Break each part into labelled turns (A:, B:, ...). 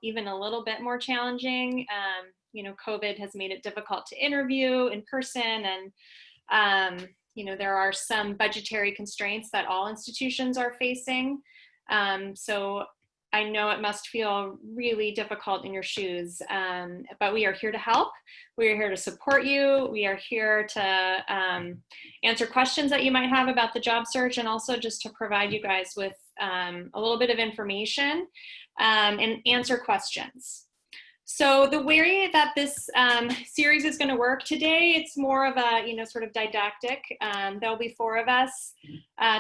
A: even a little bit more challenging. You know, COVID has made it difficult to interview in person, and you know, there are some budgetary constraints that all institutions are facing. So I know it must feel really difficult in your shoes, but we are here to help. We are here to support you. We are here to answer questions that you might have about the job search, and also just to provide you guys with a little bit of information and answer questions. So the way that this series is going to work today, it's more of a, you know, sort of didactic. There'll be 4 of us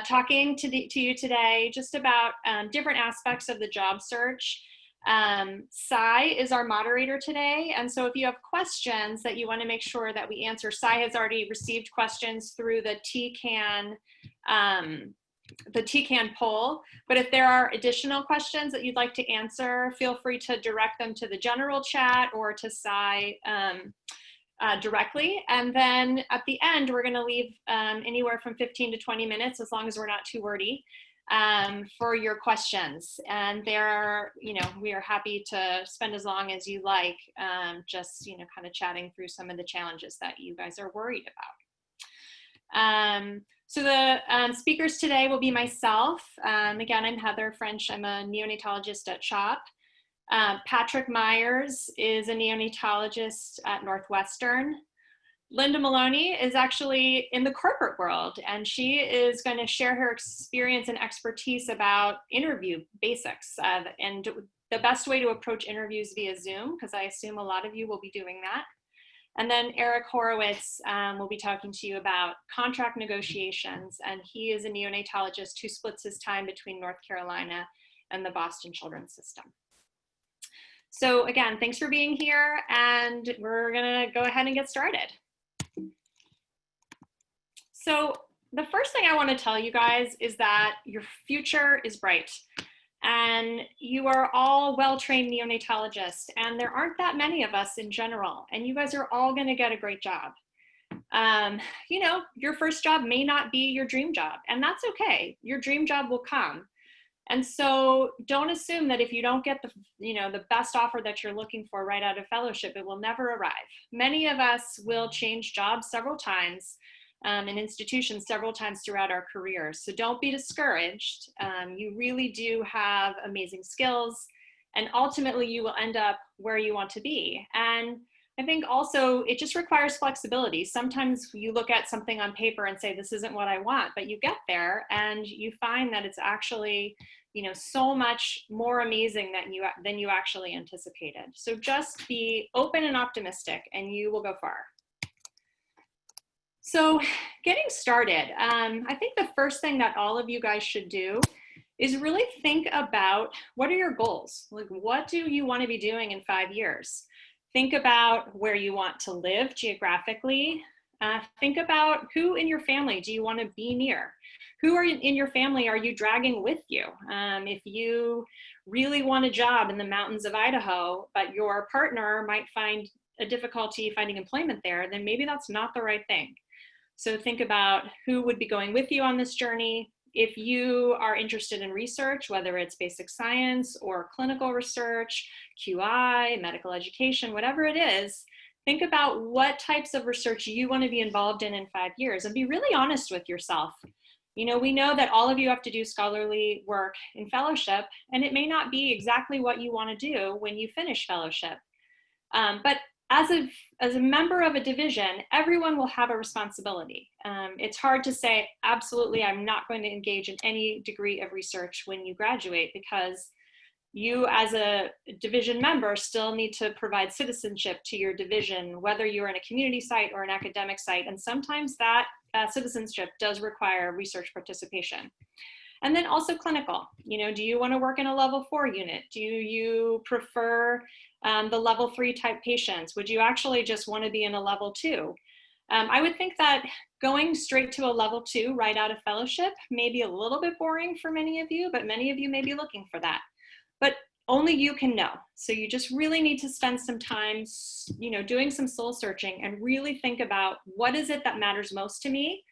A: talking to you today just about different aspects of the job search. Sai is our moderator today, and so if you have questions that you want to make sure that we answer, Sai has already received questions through the TECaN poll, but if there are additional questions that you'd like to answer, feel free to direct them to the general chat or to Sai directly. And then at the end, we're going to leave anywhere from 15 to 20 minutes, as long as we're not too wordy, for your questions. And there, you know, we are happy to spend as long as you like, just, you know, kind of chatting through some of the challenges that you guys are worried about. So the speakers today will be myself. Again, I'm Heather French. I'm a neonatologist at CHOP. Patrick Myers is a neonatologist at Northwestern. Linda Maloney is actually in the corporate world, and she is going to share her experience and expertise about interview basics and the best way to approach interviews via Zoom, because I assume a lot of you will be doing that. And then Eric Horowitz will be talking to you about contract negotiations, and he is a neonatologist who splits his time between North Carolina and the Boston Children's System. So again, thanks for being here, and we're gonna go ahead and get started. So the first thing I want to tell you guys is that your future is bright. And you are all well-trained neonatologists, and there aren't that many of us in general, and you guys are all going to get a great job. You know, your first job may not be your dream job, and that's okay. Your dream job will come. And so don't assume that if you don't get the, you know, the best offer that you're looking for right out of fellowship, it will never arrive. Many of us will change jobs several times, in institutions several times throughout our careers. So don't be discouraged. You really do have amazing skills, and ultimately you will end up where you want to be. And I think also it just requires flexibility. Sometimes you look at something on paper and say, this isn't what I want, but you get there and you find that it's actually, you know, so much more amazing than you actually anticipated. So just be open and optimistic, and you will go far. So getting started, I think the first thing that all of you guys should do is really think about, what are your goals? Like, what do you want to be doing in 5 years? Think about where you want to live geographically. Think about who in your family do you want to be near? Who are in your family are you dragging with you? If you really want a job in the mountains of Idaho, but your partner might find a difficulty finding employment there, then maybe that's not the right thing. So think about who would be going with you on this journey. If you are interested in research, whether it's basic science or clinical research, QI, medical education, whatever it is, think about what types of research you want to be involved in 5 years, and be really honest with yourself. You know, we know that all of you have to do scholarly work in fellowship, and it may not be exactly what you want to do when you finish fellowship. But as a member of a division, everyone will have a responsibility. It's hard to say, absolutely, I'm not going to engage in any degree of research when you graduate, because you as a division member still need to provide citizenship to your division, whether you're in a community site or an academic site. And sometimes that citizenship does require research participation. And then also clinical. You know, do you want to work in a level 4 unit? Do you prefer the level 3 type patients? Would you actually just want to be in a level 2? I would think that going straight to a level 2 right out of fellowship may be a little bit boring for many of you, but many of you may be looking for that. But only you can know. So you just really need to spend some time, you know, doing some soul searching and really think about, what is it that matters most to me?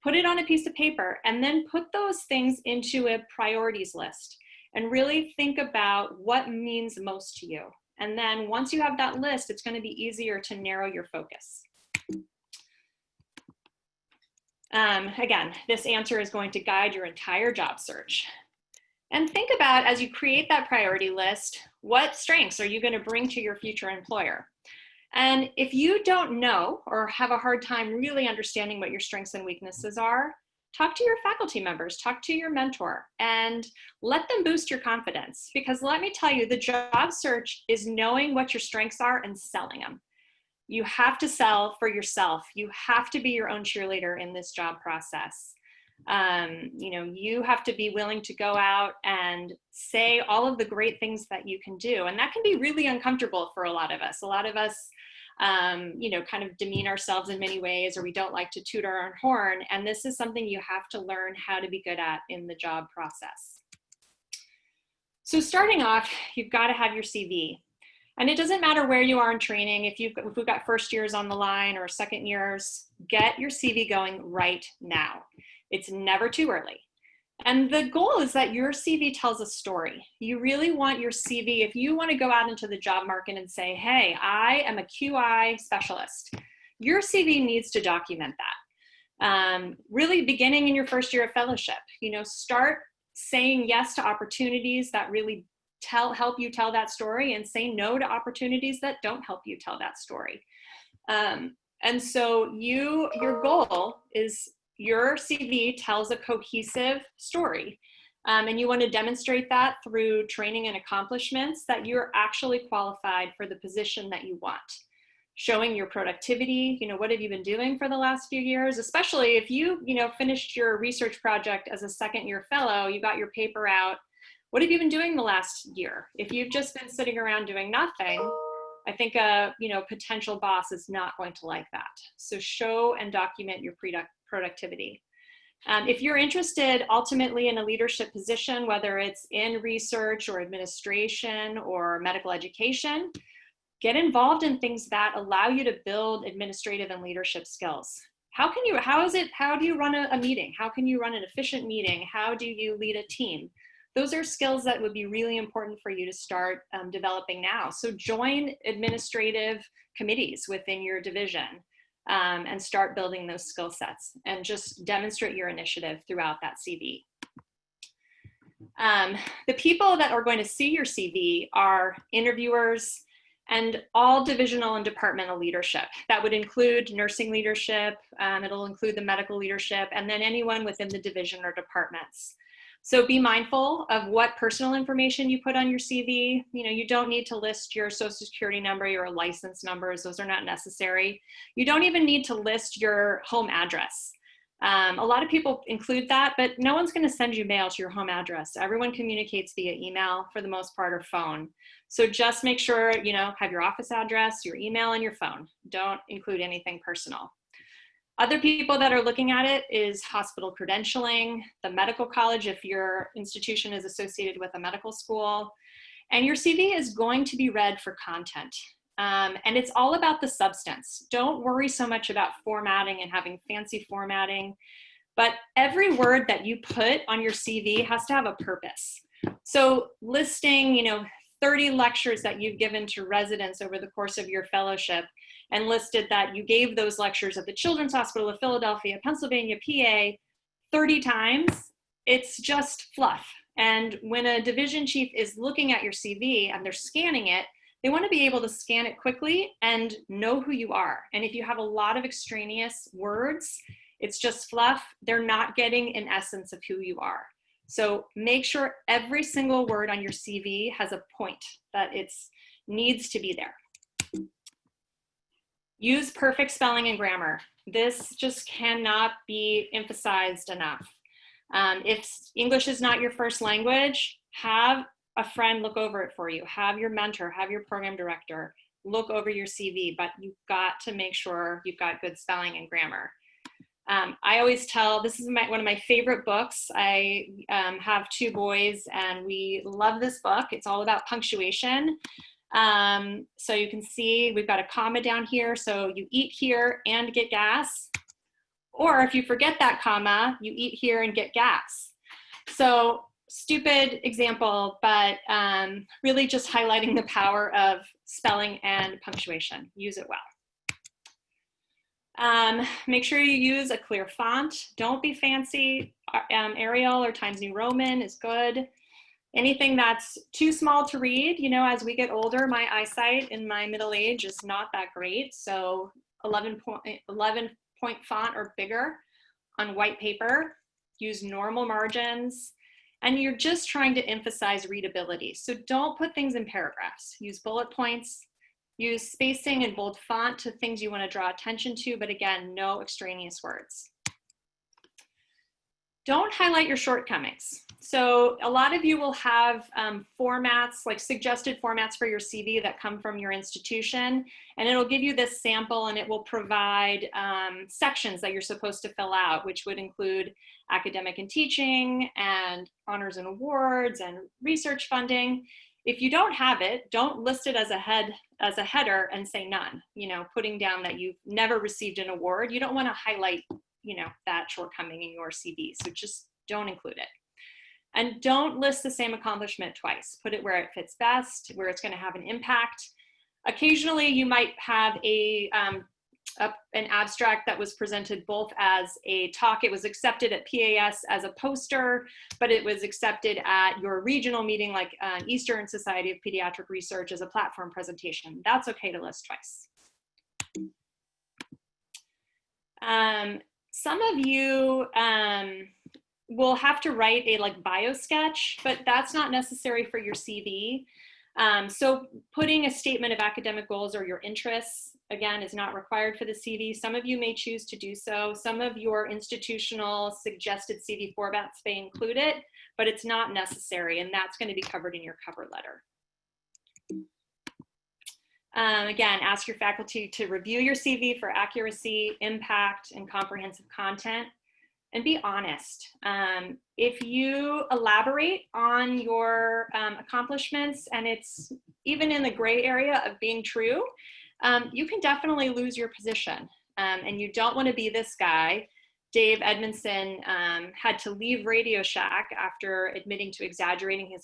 A: Put it on a piece of paper, and then put those things into a priorities list. and really think about what means most to you. And then once you have that list, it's going to be easier to narrow your focus. Again, this answer is going to guide your entire job search. And think about, as you create that priority list, what strengths are you going to bring to your future employer? And if you don't know or have a hard time really understanding what your strengths and weaknesses are, talk to your faculty members, talk to your mentor, and let them boost your confidence. Because let me tell you, the job search is knowing what your strengths are and selling them. You have to sell for yourself. You have to be your own cheerleader in this job process. You have to be willing to go out and say all of the great things that you can do. And that can be really uncomfortable for a lot of us. A lot of us, kind of demean ourselves in many ways, or we don't like to toot our own horn. And this is something you have to learn how to be good at in the job process. So starting off, you've got to have your CV. And it doesn't matter where you are in training. If we've got first years on the line or second years, get your CV going right now. It's never too early. And the goal is that your CV tells a story. You really want your CV, if you want to go out into the job market and say, hey, I am a QI specialist, your CV needs to document that. Really beginning in your first year of fellowship, start saying yes to opportunities that really help you tell that story, and say no to opportunities that don't help you tell that story. And so your goal is your CV tells a cohesive story. And you want to demonstrate that through training and accomplishments that you're actually qualified for the position that you want. Showing your productivity, what have you been doing for the last few years? Especially if you, finished your research project as a second year fellow, you got your paper out. What have you been doing the last year? If you've just been sitting around doing nothing, I think a potential boss is not going to like that. So show and document your productivity. If you're interested ultimately in a leadership position, whether it's in research or administration or medical education, get involved in things that allow you to build administrative and leadership skills. How do you run a meeting? How can you run an efficient meeting? How do you lead a team? Those are skills that would be really important for you to start developing now. So join administrative committees within your division and start building those skill sets, and just demonstrate your initiative throughout that CV. The people that are going to see your CV are interviewers and all divisional and departmental leadership. That would include nursing leadership, it'll include the medical leadership, and then anyone within the division or departments. So be mindful of what personal information you put on your CV. You don't need to list your social security number, your license numbers. Those are not necessary. You don't even need to list your home address. A lot of people include that, but no one's going to send you mail to your home address. Everyone communicates via email for the most part, or phone. So just make sure, have your office address, your email, and your phone. Don't include anything personal. Other people that are looking at it is hospital credentialing, the medical college if your institution is associated with a medical school, and your CV is going to be read for content. And it's all about the substance. Don't worry so much about formatting and having fancy formatting, but every word that you put on your CV has to have a purpose. So listing, 30 lectures that you've given to residents over the course of your fellowship, and listed that you gave those lectures at the Children's Hospital of Philadelphia, Pennsylvania, PA, 30 times, it's just fluff. And when a division chief is looking at your CV and they're scanning it, they want to be able to scan it quickly and know who you are. And if you have a lot of extraneous words, it's just fluff, they're not getting an essence of who you are. So make sure every single word on your CV has a point, that it needs to be there. Use perfect spelling and grammar. This just cannot be emphasized enough. If English is not your first language, have a friend look over it for you. Have your mentor, have your program director look over your CV, but you've got to make sure you've got good spelling and grammar. I always tell, this is one of my favorite books. I have 2 boys and we love this book. It's all about punctuation. So you can see we've got a comma down here. So you eat here and get gas. Or if you forget that comma, you eat here and get gas. So stupid example, but really just highlighting the power of spelling and punctuation. Use it well. Make sure you use a clear font. Don't be fancy. Arial or Times New Roman is good. Anything that's too small to read, you know, as we get older, my eyesight in my middle age is not that great. So 11 point font or bigger on white paper. Use normal margins. And you're just trying to emphasize readability. So don't put things in paragraphs. Use bullet points. Use spacing and bold font to things you want to draw attention to, but again, no extraneous words. Don't highlight your shortcomings. So a lot of you will have formats, like suggested formats for your CV that come from your institution, and it'll give you this sample and it will provide sections that you're supposed to fill out, which would include academic and teaching and honors and awards and research funding. If you don't have it, don't list it as a header and say none, you know, putting down that you've never received an award. You don't want to highlight, you know, that shortcoming in your CV. So just don't include it. And don't list the same accomplishment twice. Put it where it fits best, where it's going to have an impact. Occasionally, you might have an abstract that was presented both as a talk. It was accepted at PAS as a poster, but it was accepted at your regional meeting, like Eastern Society of Pediatric Research, as a platform presentation. That's okay to list twice. Some of you will have to write a bio sketch, but that's not necessary for your CV. So putting a statement of academic goals or your interests, again, is not required for the CV. Some of you may choose to do so. Some of your institutional suggested CV formats may include it, but it's not necessary, and that's going to be covered in your cover letter. Again, ask your faculty to review your CV for accuracy, impact, and comprehensive content, and be honest. If you elaborate on your accomplishments and it's even in the gray area of being true, you can definitely lose your position. And you don't want to be this guy. Dave Edmondson had to leave Radio Shack after admitting to exaggerating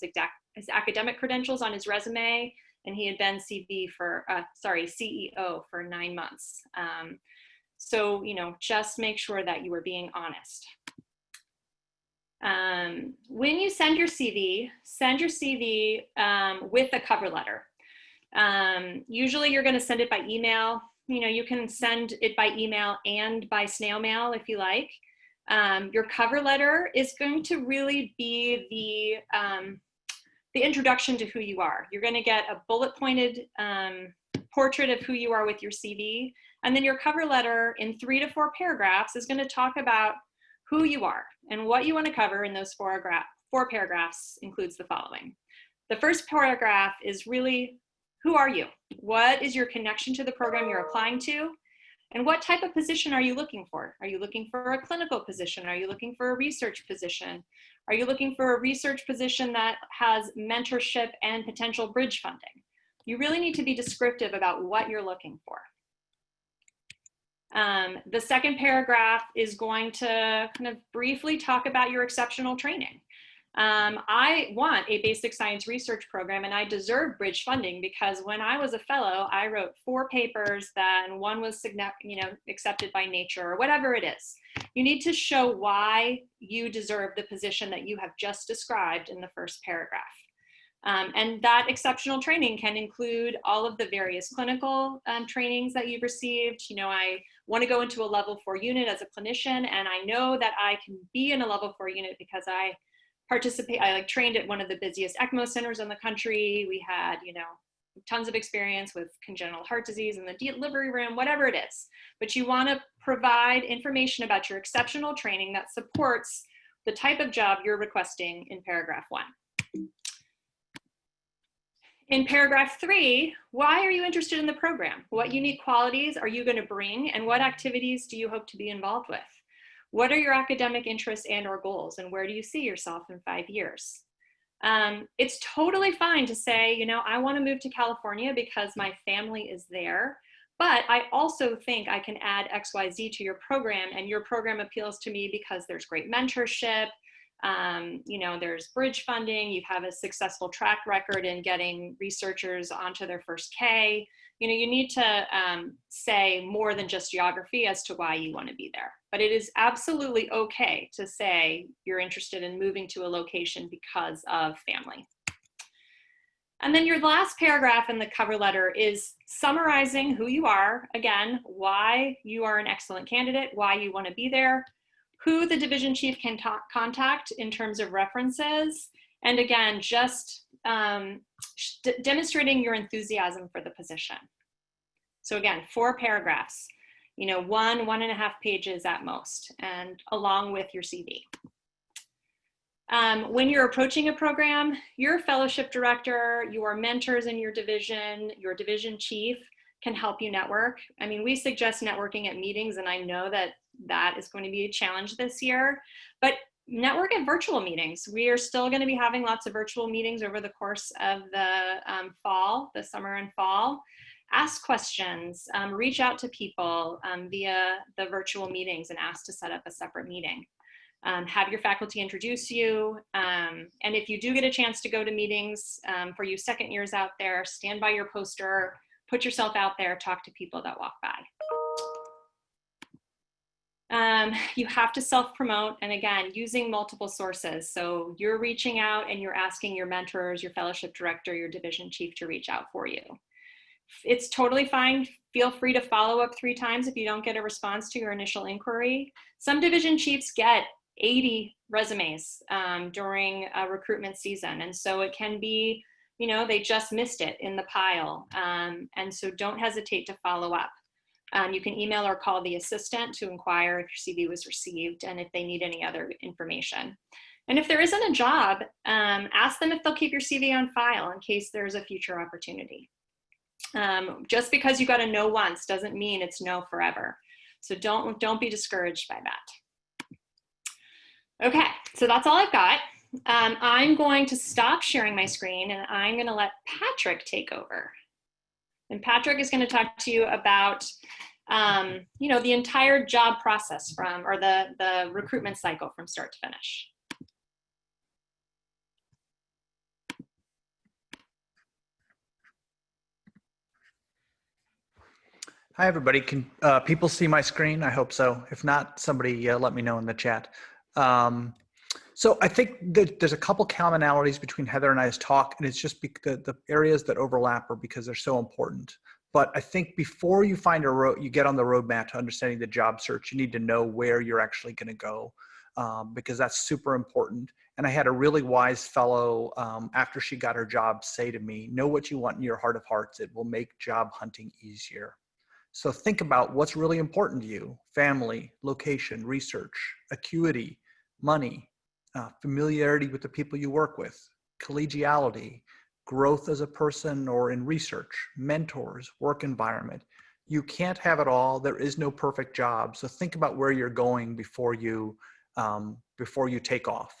A: his academic credentials on his resume, and he had been CEO for 9 months. So, you know, just make sure that you are being honest. When you send your CV with a cover letter. Usually you're going to send it by email. You know, you can send it by email and by snail mail if you like. Your cover letter is going to really be the introduction to who you are. You're going to get a bullet pointed portrait of who you are with your CV. And then your cover letter in 3 to 4 paragraphs is going to talk about who you are, and what you want to cover in those 4 paragraphs includes the following. The first paragraph is really, who are you? What is your connection to the program you're applying to? And what type of position are you looking for? Are you looking for a clinical position? Are you looking for a research position? Are you looking for a research position that has mentorship and potential bridge funding? You really need to be descriptive about what you're looking for. The second paragraph is going to kind of briefly talk about your exceptional training. I want a basic science research program, and I deserve bridge funding because when I was a fellow, I wrote 4 papers, and 1 was accepted by Nature or whatever it is. You need to show why you deserve the position that you have just described in the first paragraph. And that exceptional training can include all of the various clinical trainings that you've received. You know, I want to go into a level 4 unit as a clinician, and I know that I can be in a level 4 unit because I trained at one of the busiest ECMO centers in the country. We had, you know, tons of experience with congenital heart disease in the delivery room, whatever it is. But you want to provide information about your exceptional training that supports the type of job you're requesting in paragraph 1. In paragraph 3, why are you interested in the program? What unique qualities are you going to bring, and what activities do you hope to be involved with? What are your academic interests and or goals, and where do you see yourself in 5 years? It's totally fine to say, you know, I want to move to California because my family is there, but I also think I can add XYZ to your program, and your program appeals to me because there's great mentorship, You know, there's bridge funding. You have a successful track record in getting researchers onto their first K. You know, you need to say more than just geography as to why you want to be there. But it is absolutely okay to say you're interested in moving to a location because of family. And then your last paragraph in the cover letter is summarizing who you are, again, why you are an excellent candidate, why you want to be there, who the division chief can contact in terms of references, and again, just demonstrating your enthusiasm for the position. So again, 4 paragraphs, you know, 1.5 pages at most, and along with your CV. When you're approaching a program, your fellowship director, your mentors in your division chief can help you network. I mean, we suggest networking at meetings, and I know that that is going to be a challenge this year, but network at virtual meetings. We are still going to be having lots of virtual meetings over the course of the the summer and fall. Ask questions, reach out to people via the virtual meetings and ask to set up a separate meeting. Have your faculty introduce you. And if you do get a chance to go to meetings, for you second years out there, stand by your poster, put yourself out there, talk to people that walk by. You have to self-promote, and again, using multiple sources. So you're reaching out and you're asking your mentors, your fellowship director, your division chief to reach out for you. It's totally fine. Feel free to follow up 3 times if you don't get a response to your initial inquiry. Some division chiefs get 80 resumes during a recruitment season. And so it can be, you know, they just missed it in the pile. And so don't hesitate to follow up. You can email or call the assistant to inquire if your CV was received and if they need any other information. And if there isn't a job, ask them if they'll keep your CV on file in case there's a future opportunity. Just because you got a no once doesn't mean it's no forever. So don't be discouraged by that. Okay, so that's all I've got. I'm going to stop sharing my screen and I'm going to let Patrick take over. And Patrick is going to talk to you about, you know, the entire job process or the recruitment cycle from start to finish.
B: Hi, everybody. Can people see my screen? I hope so. If not, somebody let me know in the chat. So I think that there's a couple commonalities between Heather and I's talk, and it's just because the areas that overlap are because they're so important. But I think before you find you get on the roadmap to understanding the job search, you need to know where you're actually going to go, because that's super important. And I had a really wise fellow, after she got her job, say to me, know what you want in your heart of hearts. It will make job hunting easier. So think about what's really important to you: family, location, research, acuity, money, familiarity with the people you work with, collegiality, growth as a person or in research, mentors, work environment. You can't have it all. There is no perfect job. So think about where you're going before you take off.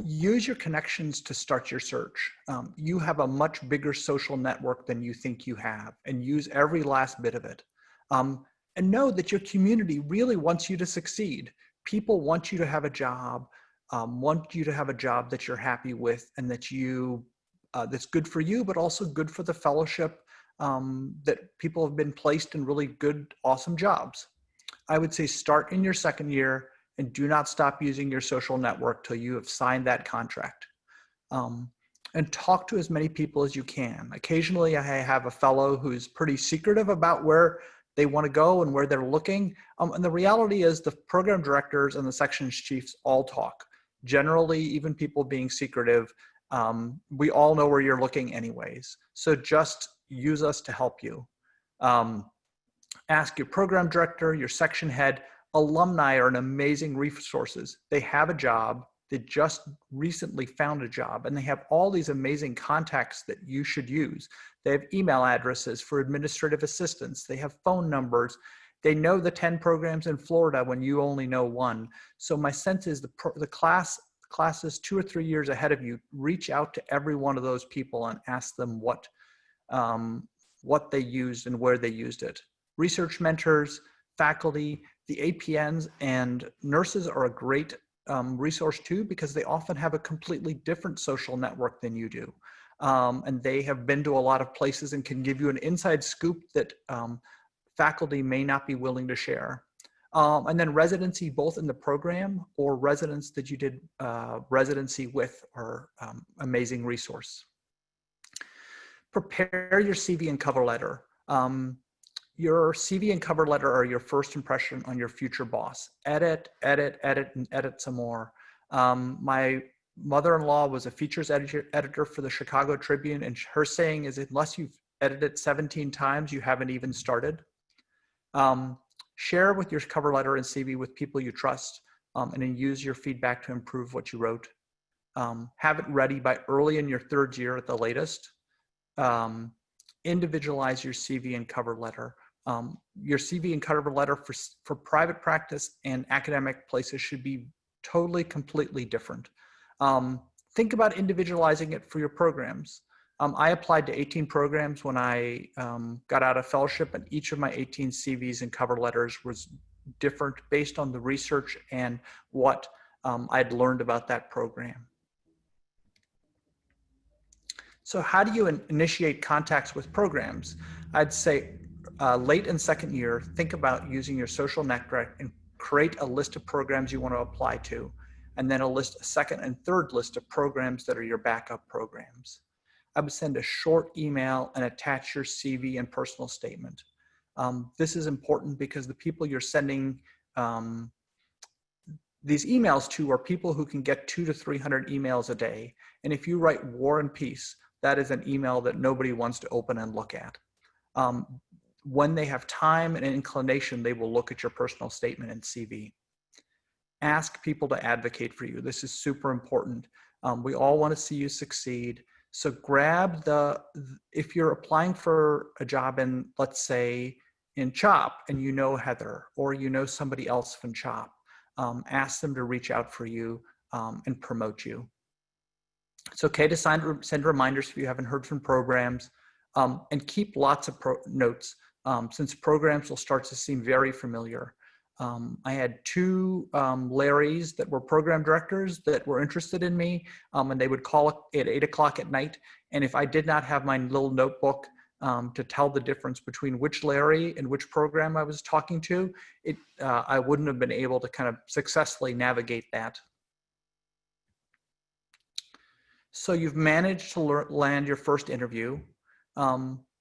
B: Use your connections to start your search. You have a much bigger social network than you think you have, and use every last bit of it. And know that your community really wants you to succeed. People want you to have a job, want you to have a job that you're happy with and that that's good for you, but also good for the fellowship, that people have been placed in really good, awesome jobs. I would say start in your second year and do not stop using your social network till you have signed that contract. And talk to as many people as you can. Occasionally I have a fellow who's pretty secretive about where they want to go and where they're looking. And the reality is the program directors and the sections chiefs all talk. Generally, even people being secretive, we all know where you're looking anyways. So just use us to help you. Ask your program director, your section head. Alumni are an amazing resources. They have a job. They just recently found a job, and they have all these amazing contacts that you should use. They have email addresses for administrative assistants. They have phone numbers. They know the 10 programs in Florida when you only know 1. So my sense is the classes 2 or 3 years ahead of you, reach out to every one of those people and ask them what they used and where they used it. Research mentors, faculty, the APNs and nurses are a great resource too, because they often have a completely different social network than you do. And they have been to a lot of places and can give you an inside scoop that faculty may not be willing to share. And then residency, both in the program or residents that you did residency with, are amazing resource. Prepare your CV and cover letter. Your CV and cover letter are your first impression on your future boss. Edit, edit, edit, and edit some more. My mother-in-law was a features editor for the Chicago Tribune, and her saying is, unless you've edited 17 times, you haven't even started. Share with your cover letter and CV with people you trust, and then use your feedback to improve what you wrote. Have it ready by early in your third year at the latest. Individualize your CV and cover letter. Your CV and cover letter for private practice and academic places should be totally, completely different. Think about individualizing it for your programs. I applied to 18 programs when I got out of fellowship, and each of my 18 CVs and cover letters was different based on the research and what I'd learned about that program. So how do you initiate contacts with programs? I'd say late in second year, think about using your social network and create a list of programs you want to apply to, and then a second and third list of programs that are your backup programs. I would send a short email and attach your CV and personal statement. This is important because the people you're sending these emails to are people who can get 200 to 300 emails a day. And if you write War and Peace, that is an email that nobody wants to open and look at. When they have time and inclination, they will look at your personal statement and CV. Ask people to advocate for you. This is super important. We all want to see you succeed. So grab if you're applying for a job in, let's say, in CHOP, and you know Heather, or you know somebody else from CHOP, ask them to reach out for you and promote you. It's okay to send reminders if you haven't heard from programs, and keep lots of notes since programs will start to seem very familiar. I had two Larrys that were program directors that were interested in me, and they would call at 8 o'clock at night. And if I did not have my little notebook to tell the difference between which Larry and which program I was talking to, I wouldn't have been able to kind of successfully navigate that. So you've managed to land your first interview.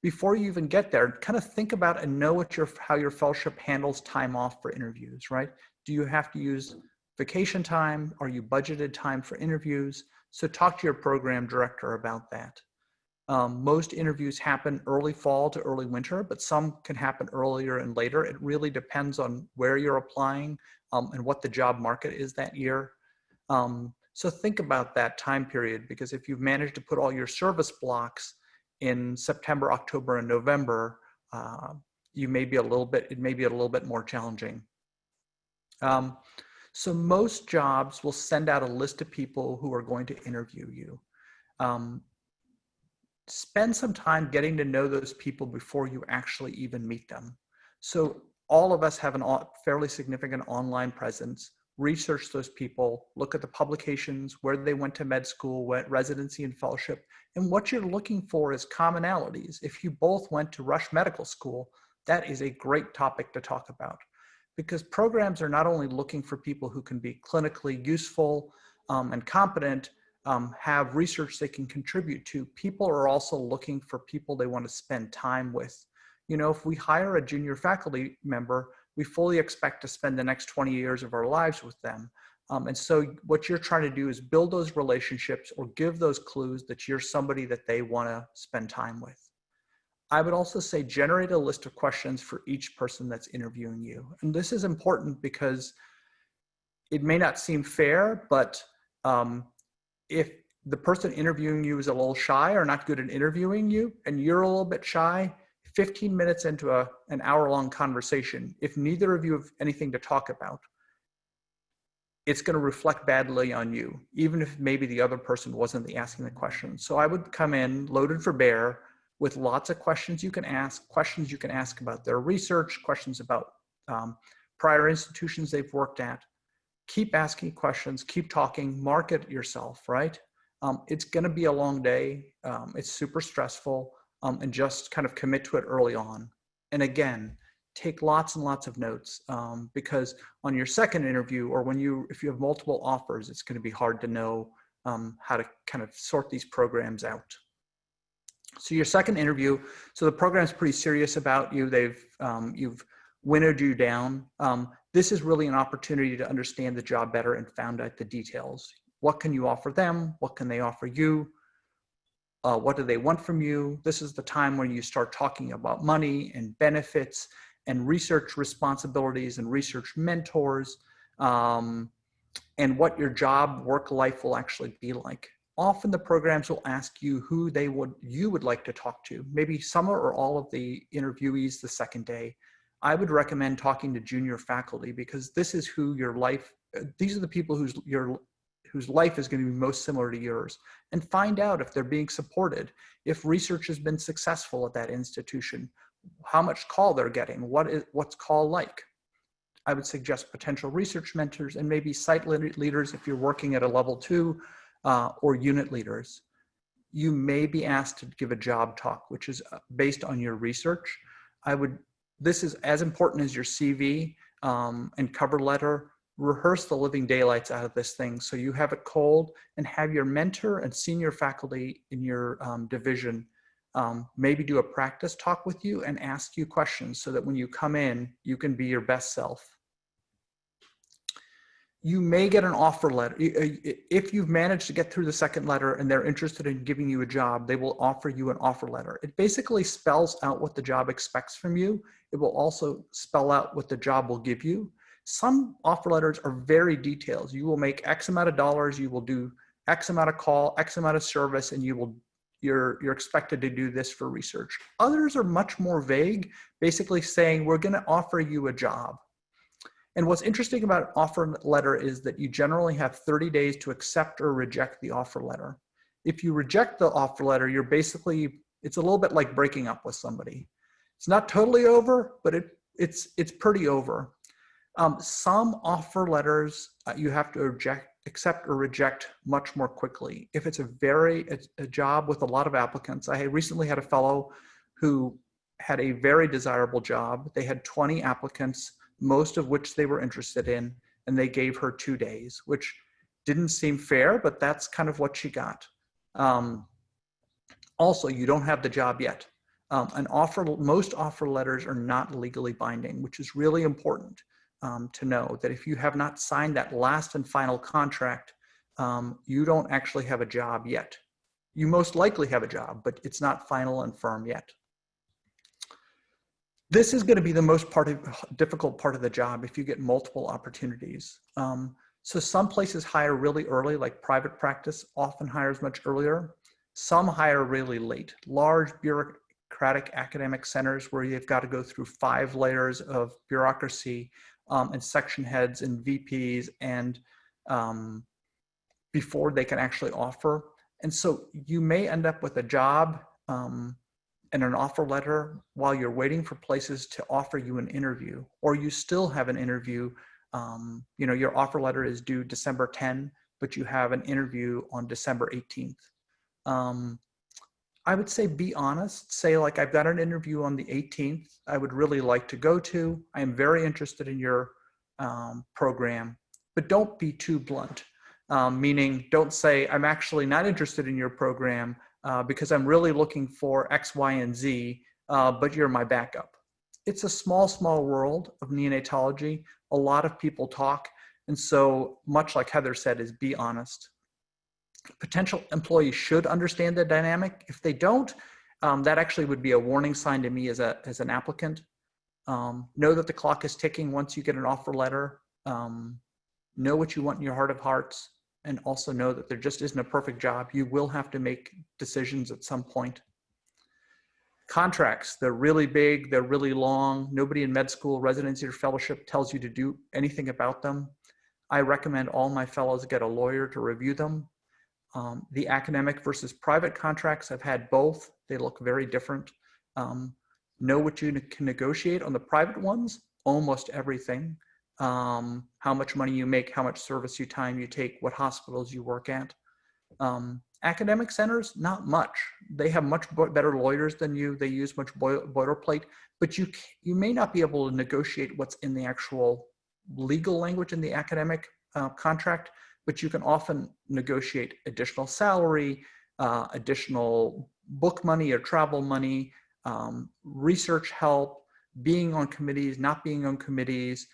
B: Before you even get there, kind of think about and know how your fellowship handles time off for interviews, right? Do you have to use vacation time? Are you budgeted time for interviews? So talk to your program director about that. Most interviews happen early fall to early winter, but some can happen earlier and later. It really depends on where you're applying and what the job market is that year. So think about that time period, because if you've managed to put all your service blocks in September, October, and November, it may be a little bit more challenging. So most jobs will send out a list of people who are going to interview you. Spend some time getting to know those people before you actually even meet them. So all of us have a fairly significant online presence. Research those people, look at the publications, where they went to med school, what residency and fellowship, and what you're looking for is commonalities. If you both went to Rush Medical School, that is a great topic to talk about, because programs are not only looking for people who can be clinically useful and competent, have research they can contribute to. People are also looking for people they want to spend time with. You know, if we hire a junior faculty member, we fully expect to spend the next 20 years of our lives with them. And so what you're trying to do is build those relationships or give those clues that you're somebody that they want to spend time with. I would also say generate a list of questions for each person that's interviewing you. And this is important because it may not seem fair, but if the person interviewing you is a little shy or not good at interviewing you, and you're a little bit shy, 15 minutes into an hour-long conversation, if neither of you have anything to talk about, it's going to reflect badly on you, even if maybe the other person wasn't asking the question. So I would come in loaded for bear with lots of questions you can ask about their research, questions about prior institutions they've worked at. keep asking questions, keep talking, market yourself, right? It's going to be a long day. It's super stressful, and just kind of commit to it early on. And again, take lots and lots of notes, because on your second interview, or if you have multiple offers, it's going to be hard to know how to kind of sort these programs out. So your second interview, so the program's pretty serious about you. You've winnowed you down. This is really an opportunity to understand the job better and find out the details. What can you offer them? What can they offer you? What do they want from you? This is the time when you start talking about money and benefits and research responsibilities and research mentors, and what your job work life will actually be like. Often the programs will ask you who you would like to talk to. Maybe some or all of the interviewees the second day. I would recommend talking to junior faculty, because this is who these are the people whose life is going to be most similar to yours, and find out if they're being supported, if research has been successful at that institution, how much call they're getting, what's call like. I would suggest potential research mentors and maybe site leaders if you're working at a level 2, or unit leaders. You may be asked to give a job talk, which is based on your research. This is as important as your CV and cover letter. Rehearse the living daylights out of this thing so you have it cold, and have your mentor and senior faculty in your division maybe do a practice talk with you and ask you questions so that when you come in, you can be your best self. You may get an offer letter. If you've managed to get through the second letter and they're interested in giving you a job, they will offer you an offer letter. It basically spells out what the job expects from you. It will also spell out what the job will give you. Some offer letters are very detailed. You will make X amount of dollars, you will do X amount of call, X amount of service, and you're expected to do this for research. Others are much more vague, basically saying, we're going to offer you a job. And what's interesting about an offer letter is that you generally have 30 days to accept or reject the offer letter. If you reject the offer letter, it's a little bit like breaking up with somebody. It's not totally over, but it's pretty over. Some offer letters you have to accept or reject much more quickly. If it's a job with a lot of applicants. I recently had a fellow who had a very desirable job. They had 20 applicants, most of which they were interested in, and they gave her 2 days, which didn't seem fair, but that's kind of what she got. Also, you don't have the job yet. Most offer letters are not legally binding, which is really important to know, that if you have not signed that last and final contract, you don't actually have a job yet. You most likely have a job, but it's not final and firm yet. This is going to be the most difficult part of the job if you get multiple opportunities. So some places hire really early, like private practice often hires much earlier. Some hire really late. Large bureaucratic academic centers where you've got to go through 5 layers of bureaucracy and section heads and VPs and before they can actually offer. And so you may end up with a job and an offer letter while you're waiting for places to offer you an interview, or you still have an interview. Your offer letter is due December 10, but you have an interview on December 18th. I would say be honest. Say, like, I've got an interview on the 18th I would really like to go to. I am very interested in your program, but don't be too blunt. Meaning, don't say, I'm actually not interested in your program because I'm really looking for X, Y, and Z, but you're my backup. It's a small, small world of neonatology. A lot of people talk. And so much like Heather said, is be honest. Potential employees should understand the dynamic. If they don't, that actually would be a warning sign to me as an applicant. Know that the clock is ticking once you get an offer letter. Know what you want in your heart of hearts, and also know that there just isn't a perfect job. You will have to make decisions at some point. Contracts, they're really big, they're really long. Nobody in med school, residency, or fellowship tells you to do anything about them. I recommend all my fellows get a lawyer to review them. The academic versus private contracts, I've had both. They look very different. Know what you can negotiate on the private ones, almost everything. how much money you make, how much service time you take, what hospitals you work at. Academic centers, not much. They have much better lawyers than you. They use much boilerplate, but you may not be able to negotiate what's in the actual legal language in the academic contract, but you can often negotiate additional salary, additional book money or travel money, research help, being on committees, not being on committees.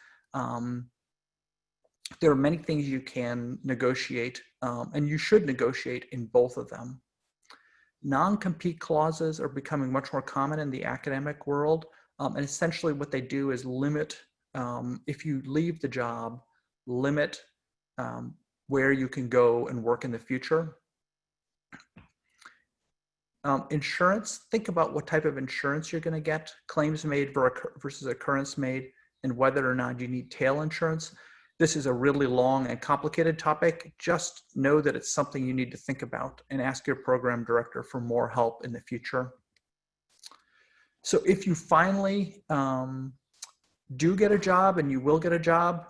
B: There are many things you can negotiate, and you should negotiate in both of them. Non-compete clauses are becoming much more common in the academic world, and essentially what they do is limit, if you leave the job, limit where you can go and work in the future. Insurance, think about what type of insurance you're going to get, claims made versus occurrence made, and whether or not you need tail insurance. This is a really long and complicated topic. Just know that it's something you need to think about and ask your program director for more help in the future. So if you finally do get a job, and you will get a job,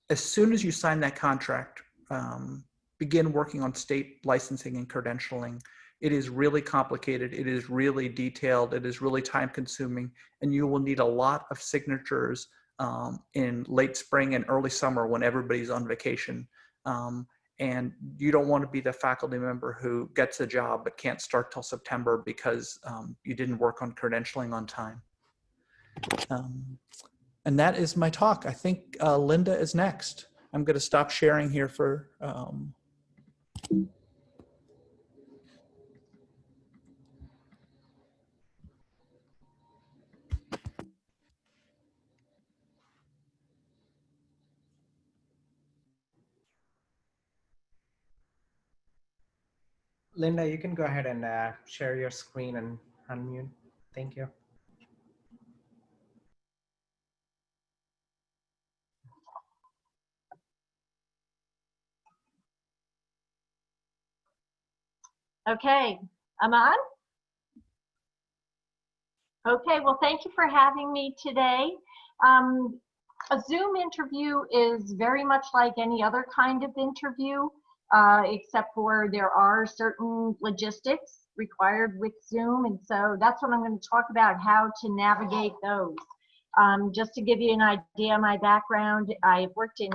B: as soon as you sign that contract, begin working on state licensing and credentialing. It is really complicated. It is really detailed. It is really time consuming, and you will need a lot of signatures in late spring and early summer when everybody's on vacation. And you don't want to be the faculty member who gets a job but can't start till September because you didn't work on credentialing on time. And that is my talk. I think Linda is next. I'm going to stop sharing here for
C: Linda, you can go ahead and share your screen and unmute. Thank you.
D: Okay, I'm on? Okay, well, thank you for having me today. A Zoom interview is very much like any other kind of interview, except for there are certain logistics required with Zoom, and so that's what I'm going to talk about, how to navigate those. Just to give you an idea of my background, I've worked in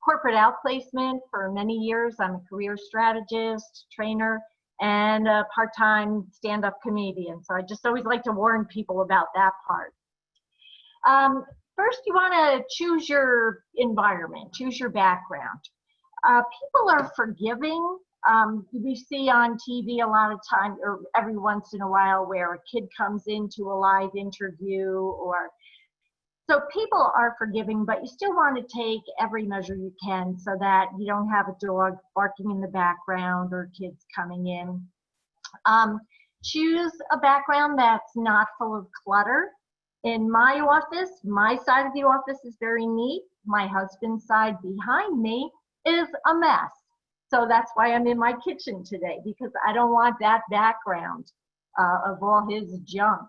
D: corporate outplacement for many years. I'm a career strategist, trainer, and a part-time stand-up comedian. So I just always like to warn people about that part. First, you want to choose your environment, choose your background. People are forgiving. We see on TV a lot of time, or every once in a while, where a kid comes into a live interview, or so people are forgiving, but you still want to take every measure you can so that you don't have a dog barking in the background or kids coming in. Choose a background that's not full of clutter. In my office, my side of the office is very neat. My husband's side behind me is a mess. So that's why I'm in my kitchen today, because I don't want that background of all his junk.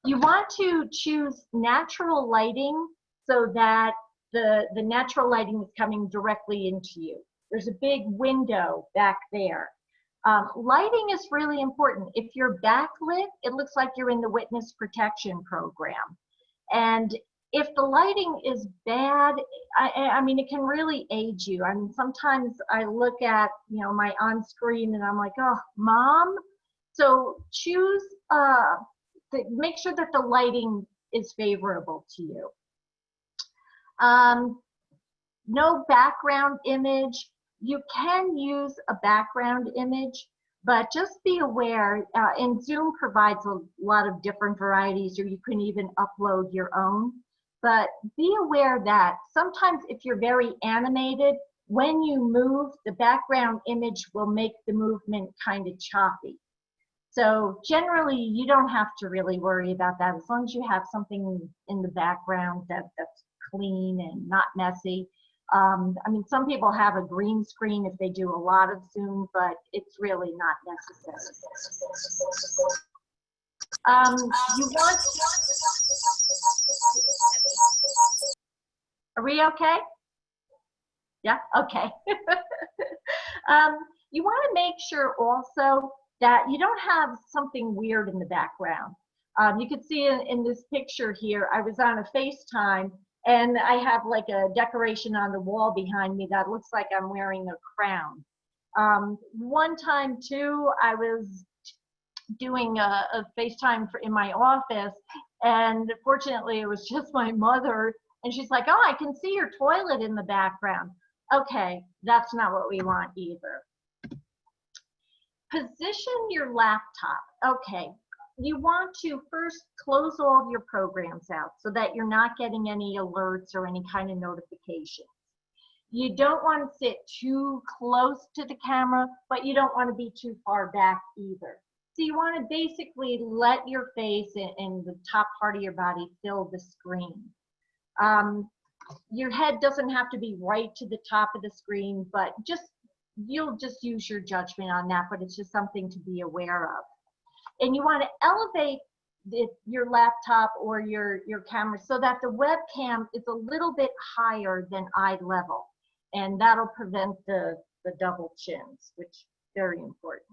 D: You want to choose natural lighting so that the natural lighting is coming directly into you. There's a big window back there. Lighting is really important. If you're backlit, it looks like you're in the witness protection program. And if the lighting is bad, I mean, it can really age you. I mean, sometimes I look at, my on screen and I'm like, oh, Mom. So choose, make sure that the lighting is favorable to you. No background image. You can use a background image, but just be aware, and Zoom provides a lot of different varieties, or you can even upload your own. But be aware that sometimes if you're very animated, when you move, the background image will make the movement kind of choppy. So generally, you don't have to really worry about that as long as you have something in the background that's clean and not messy. I mean, some people have a green screen if they do a lot of Zoom, but it's really not necessary. You want Are we okay? Yeah, okay. You want to make sure also that you don't have something weird in the background. You can see in this picture here, I was on a FaceTime and I have like a decoration on the wall behind me that looks like I'm wearing a crown. One time too, I was doing a FaceTime in my office, and fortunately it was just my mother, and she's like, oh, I can see your toilet in the background. Okay, that's not what we want either. Position your laptop. Okay, you want to first close all of your programs out so that you're not getting any alerts or any kind of notifications. You don't want to sit too close to the camera, but you don't want to be too far back either. So you want to basically let your face and the top part of your body fill the screen. Your head doesn't have to be right to the top of the screen, but you'll just use your judgment on that, but it's just something to be aware of. And you want to elevate your laptop or your camera so that the webcam is a little bit higher than eye level, and that'll prevent the double chins, which is very important.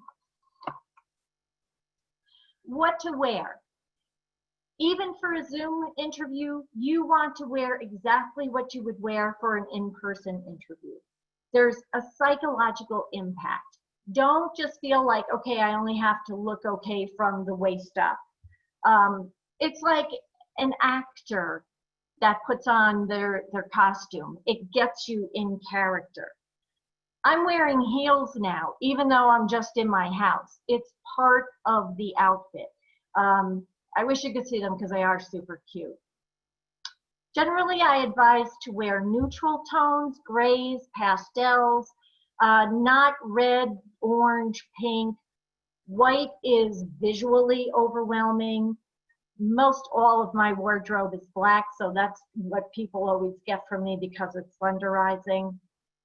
D: What to wear. Even for a Zoom interview, you want to wear exactly what you would wear for an in-person interview. There's a psychological impact. Don't just feel like, okay, I only have to look okay from the waist up. It's like an actor that puts on their costume. It gets you in character. I'm wearing heels now, even though I'm just in my house. It's part of the outfit. I wish you could see them because they are super cute. Generally, I advise to wear neutral tones, grays, pastels, not red, orange, pink. White is visually overwhelming. Most all of my wardrobe is black, so that's what people always get from me because it's slenderizing.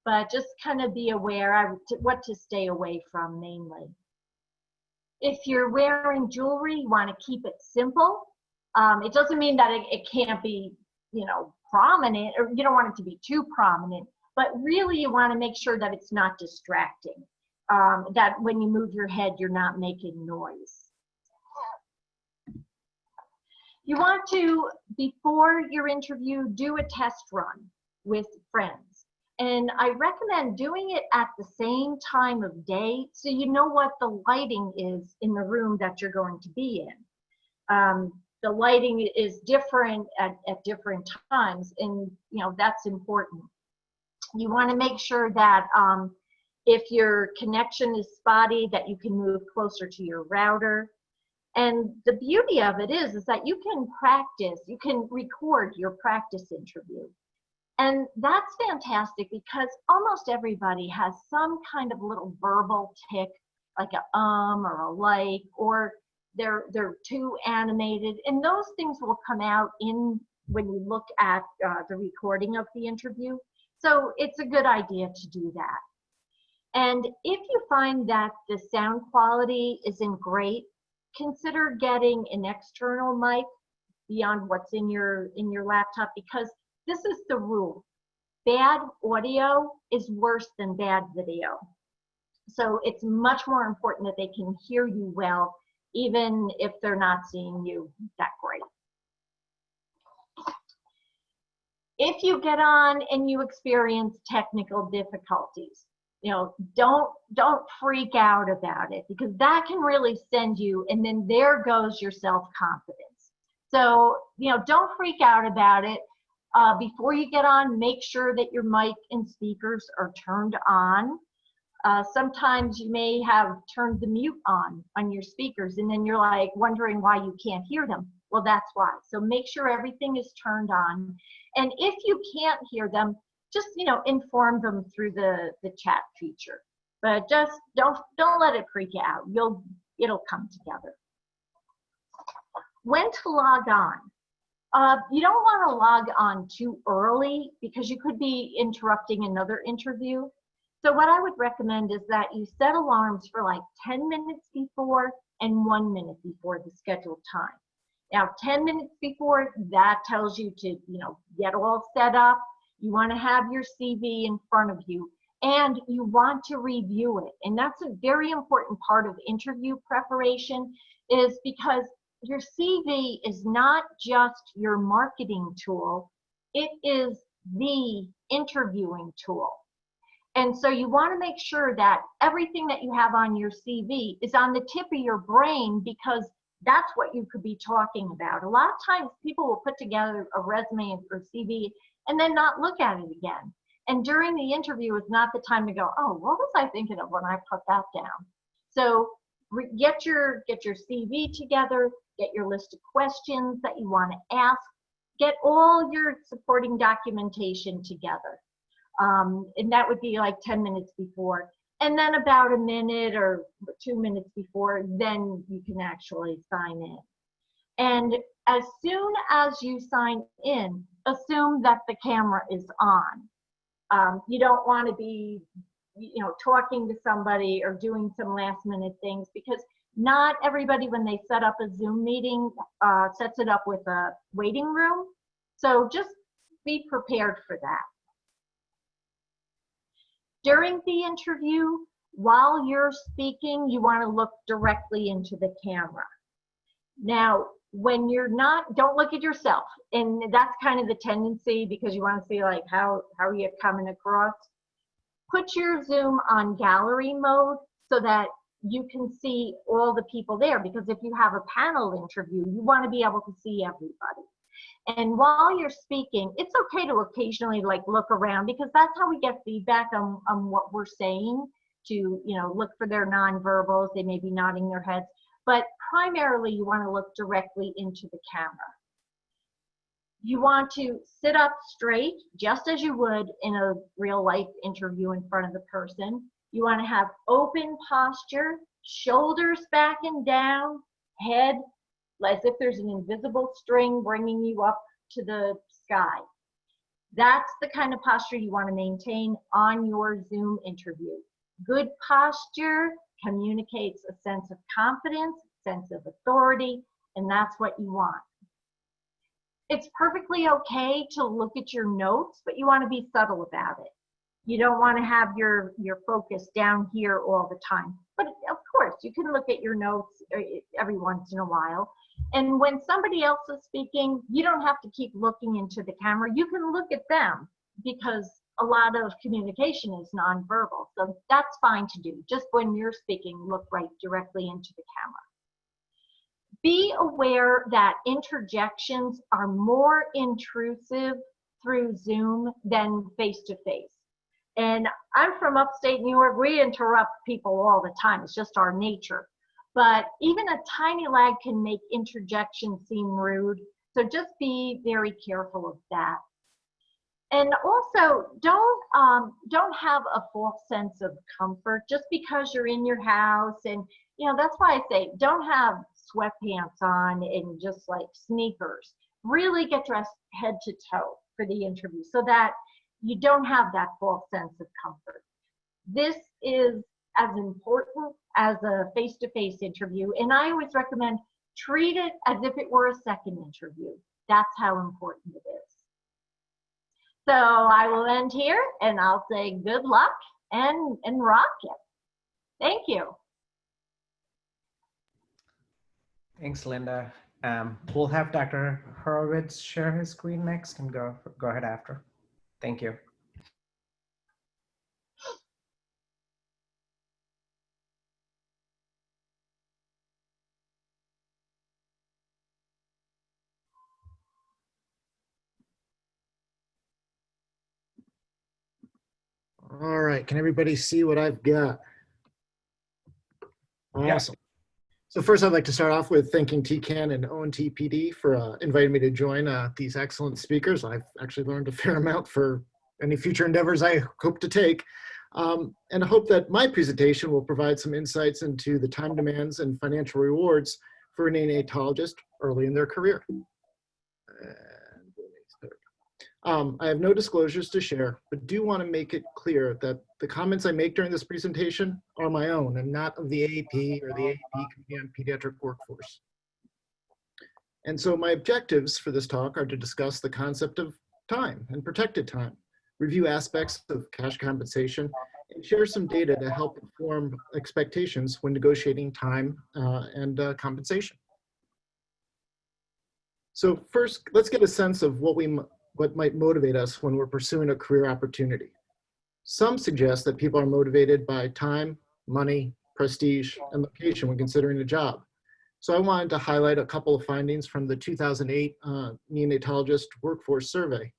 D: But just kind of be aware what to stay away from mainly. If you're wearing jewelry, you want to keep it simple. It doesn't mean that it can't be, prominent, or you don't want it to be too prominent, but really you want to make sure that it's not distracting, that when you move your head, you're not making noise. You want to, before your interview, do a test run with friends. And I recommend doing it at the same time of day so you know what the lighting is in the room that you're going to be in. The lighting is different at different times, and that's important. You want to make sure that if your connection is spotty, that you can move closer to your router. And the beauty of it is that you can practice, you can record your practice interview. And that's fantastic because almost everybody has some kind of little verbal tick, like a or a like, or they're too animated, and those things will come out when you look at the recording of the interview. So it's a good idea to do that. And if you find that the sound quality isn't great, consider getting an external mic beyond what's in your laptop, because this is the rule. Bad audio is worse than bad video. So it's much more important that they can hear you well, even if they're not seeing you that great. If you get on and you experience technical difficulties, don't freak out about it, because that can really send you, and then there goes your self-confidence. So, don't freak out about it. Before you get on, make sure that your mic and speakers are turned on. Sometimes you may have turned the mute on your speakers, and then you're like wondering why you can't hear them. Well, that's why. So make sure everything is turned on. And if you can't hear them, just inform them through the chat feature. But just don't let it freak you out. It'll come together. When to log on? You don't want to log on too early because you could be interrupting another interview. So what I would recommend is that you set alarms for like 10 minutes before and 1 minute before the scheduled time. Now, 10 minutes before, that tells you to, get all set up. You want to have your CV in front of you, and you want to review it. And that's a very important part of interview preparation, is because your CV is not just your marketing tool, it is the interviewing tool. And so you want to make sure that everything that you have on your CV is on the tip of your brain, because that's what you could be talking about. A lot of times people will put together a resume or CV and then not look at it again. And during the interview is not the time to go, oh, what was I thinking of when I put that down? So get your CV together, get your list of questions that you want to ask, get all your supporting documentation together. And that would be like 10 minutes before. And then about a minute or 2 minutes before, then you can actually sign in. And as soon as you sign in, assume that the camera is on. You don't want to be, talking to somebody or doing some last minute things, because not everybody, when they set up a Zoom meeting, sets it up with a waiting room. So just be prepared for that. During the interview, while you're speaking, you want to look directly into the camera. Now, when you're not, don't look at yourself. And that's kind of the tendency, because you want to see like how are you coming across. Put your Zoom on gallery mode so that you can see all the people there, because if you have a panel interview, you want to be able to see everybody. And while you're speaking, it's okay to occasionally like look around, because that's how we get feedback on what we're saying, to look for their nonverbals. They may be nodding their heads, but primarily you want to look directly into the camera. You want to sit up straight, just as you would in a real life interview in front of the person. You want to have open posture, shoulders back and down, head as if there's an invisible string bringing you up to the sky. That's the kind of posture you want to maintain on your Zoom interview. Good posture communicates a sense of confidence, sense of authority, and that's what you want. It's perfectly okay to look at your notes, but you want to be subtle about it. You don't want to have your focus down here all the time. But of course, you can look at your notes every once in a while. And when somebody else is speaking, you don't have to keep looking into the camera. You can look at them, because a lot of communication is nonverbal. So that's fine to do. Just when you're speaking, look right directly into the camera. Be aware that interjections are more intrusive through Zoom than face-to-face. And I'm from upstate New York. We interrupt people all the time. It's just our nature. But even a tiny lag can make interjections seem rude. So just be very careful of that. And also, don't have a false sense of comfort just because you're in your house. And that's why I say don't have sweatpants on and just like sneakers. Really get dressed head to toe for the interview, so that you don't have that false sense of comfort. This is as important as a face-to-face interview, and I always recommend treat it as if it were a second interview. That's how important it is. So I will end here, and I'll say good luck and rock it. Thank you.
C: Thanks, Linda. We'll have Dr. Horowitz share his screen next, and go ahead after. Thank you.
E: All right, can everybody see what I've got? Awesome. So first I'd like to start off with thanking TECaN and ONTPD for inviting me to join these excellent speakers. I've actually learned a fair amount for any future endeavors I hope to take. And I hope that my presentation will provide some insights into the time demands and financial rewards for a neonatologist early in their career. I have no disclosures to share, but do want to make it clear that the comments I make during this presentation are my own and not of the AAP or the AAP Committee on Pediatric Workforce. And so my objectives for this talk are to discuss the concept of time and protected time, review aspects of cash compensation, and share some data to help inform expectations when negotiating time and compensation. So first, let's get a sense of what might motivate us when we're pursuing a career opportunity. Some suggest that people are motivated by time, money, prestige, and location when considering a job. So I wanted to highlight a couple of findings from the 2008 neonatologist workforce survey.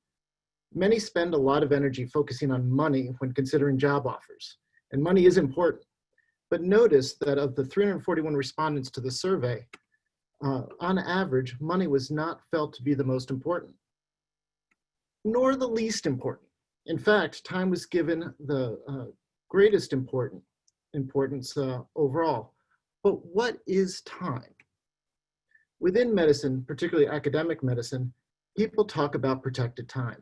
E: Many spend a lot of energy focusing on money when considering job offers, and money is important. But notice that of the 341 respondents to the survey, on average, money was not felt to be the most important, nor the least important. In fact, time was given the greatest importance overall. But what is time? Within medicine, particularly academic medicine, people talk about protected time.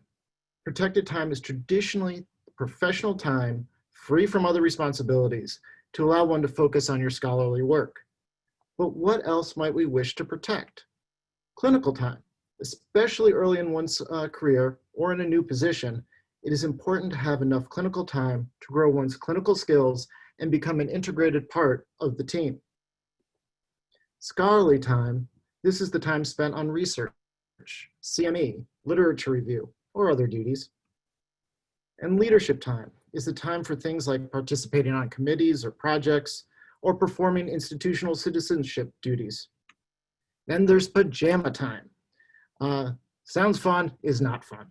E: Protected time is traditionally professional time free from other responsibilities to allow one to focus on your scholarly work. But what else might we wish to protect? Clinical time. Especially early in one's career or in a new position, it is important to have enough clinical time to grow one's clinical skills and become an integrated part of the team. Scholarly time, this is the time spent on research, CME, literature review, or other duties. And leadership time is the time for things like participating on committees or projects, or performing institutional citizenship duties. Then there's pajama time. Sounds fun, is not fun.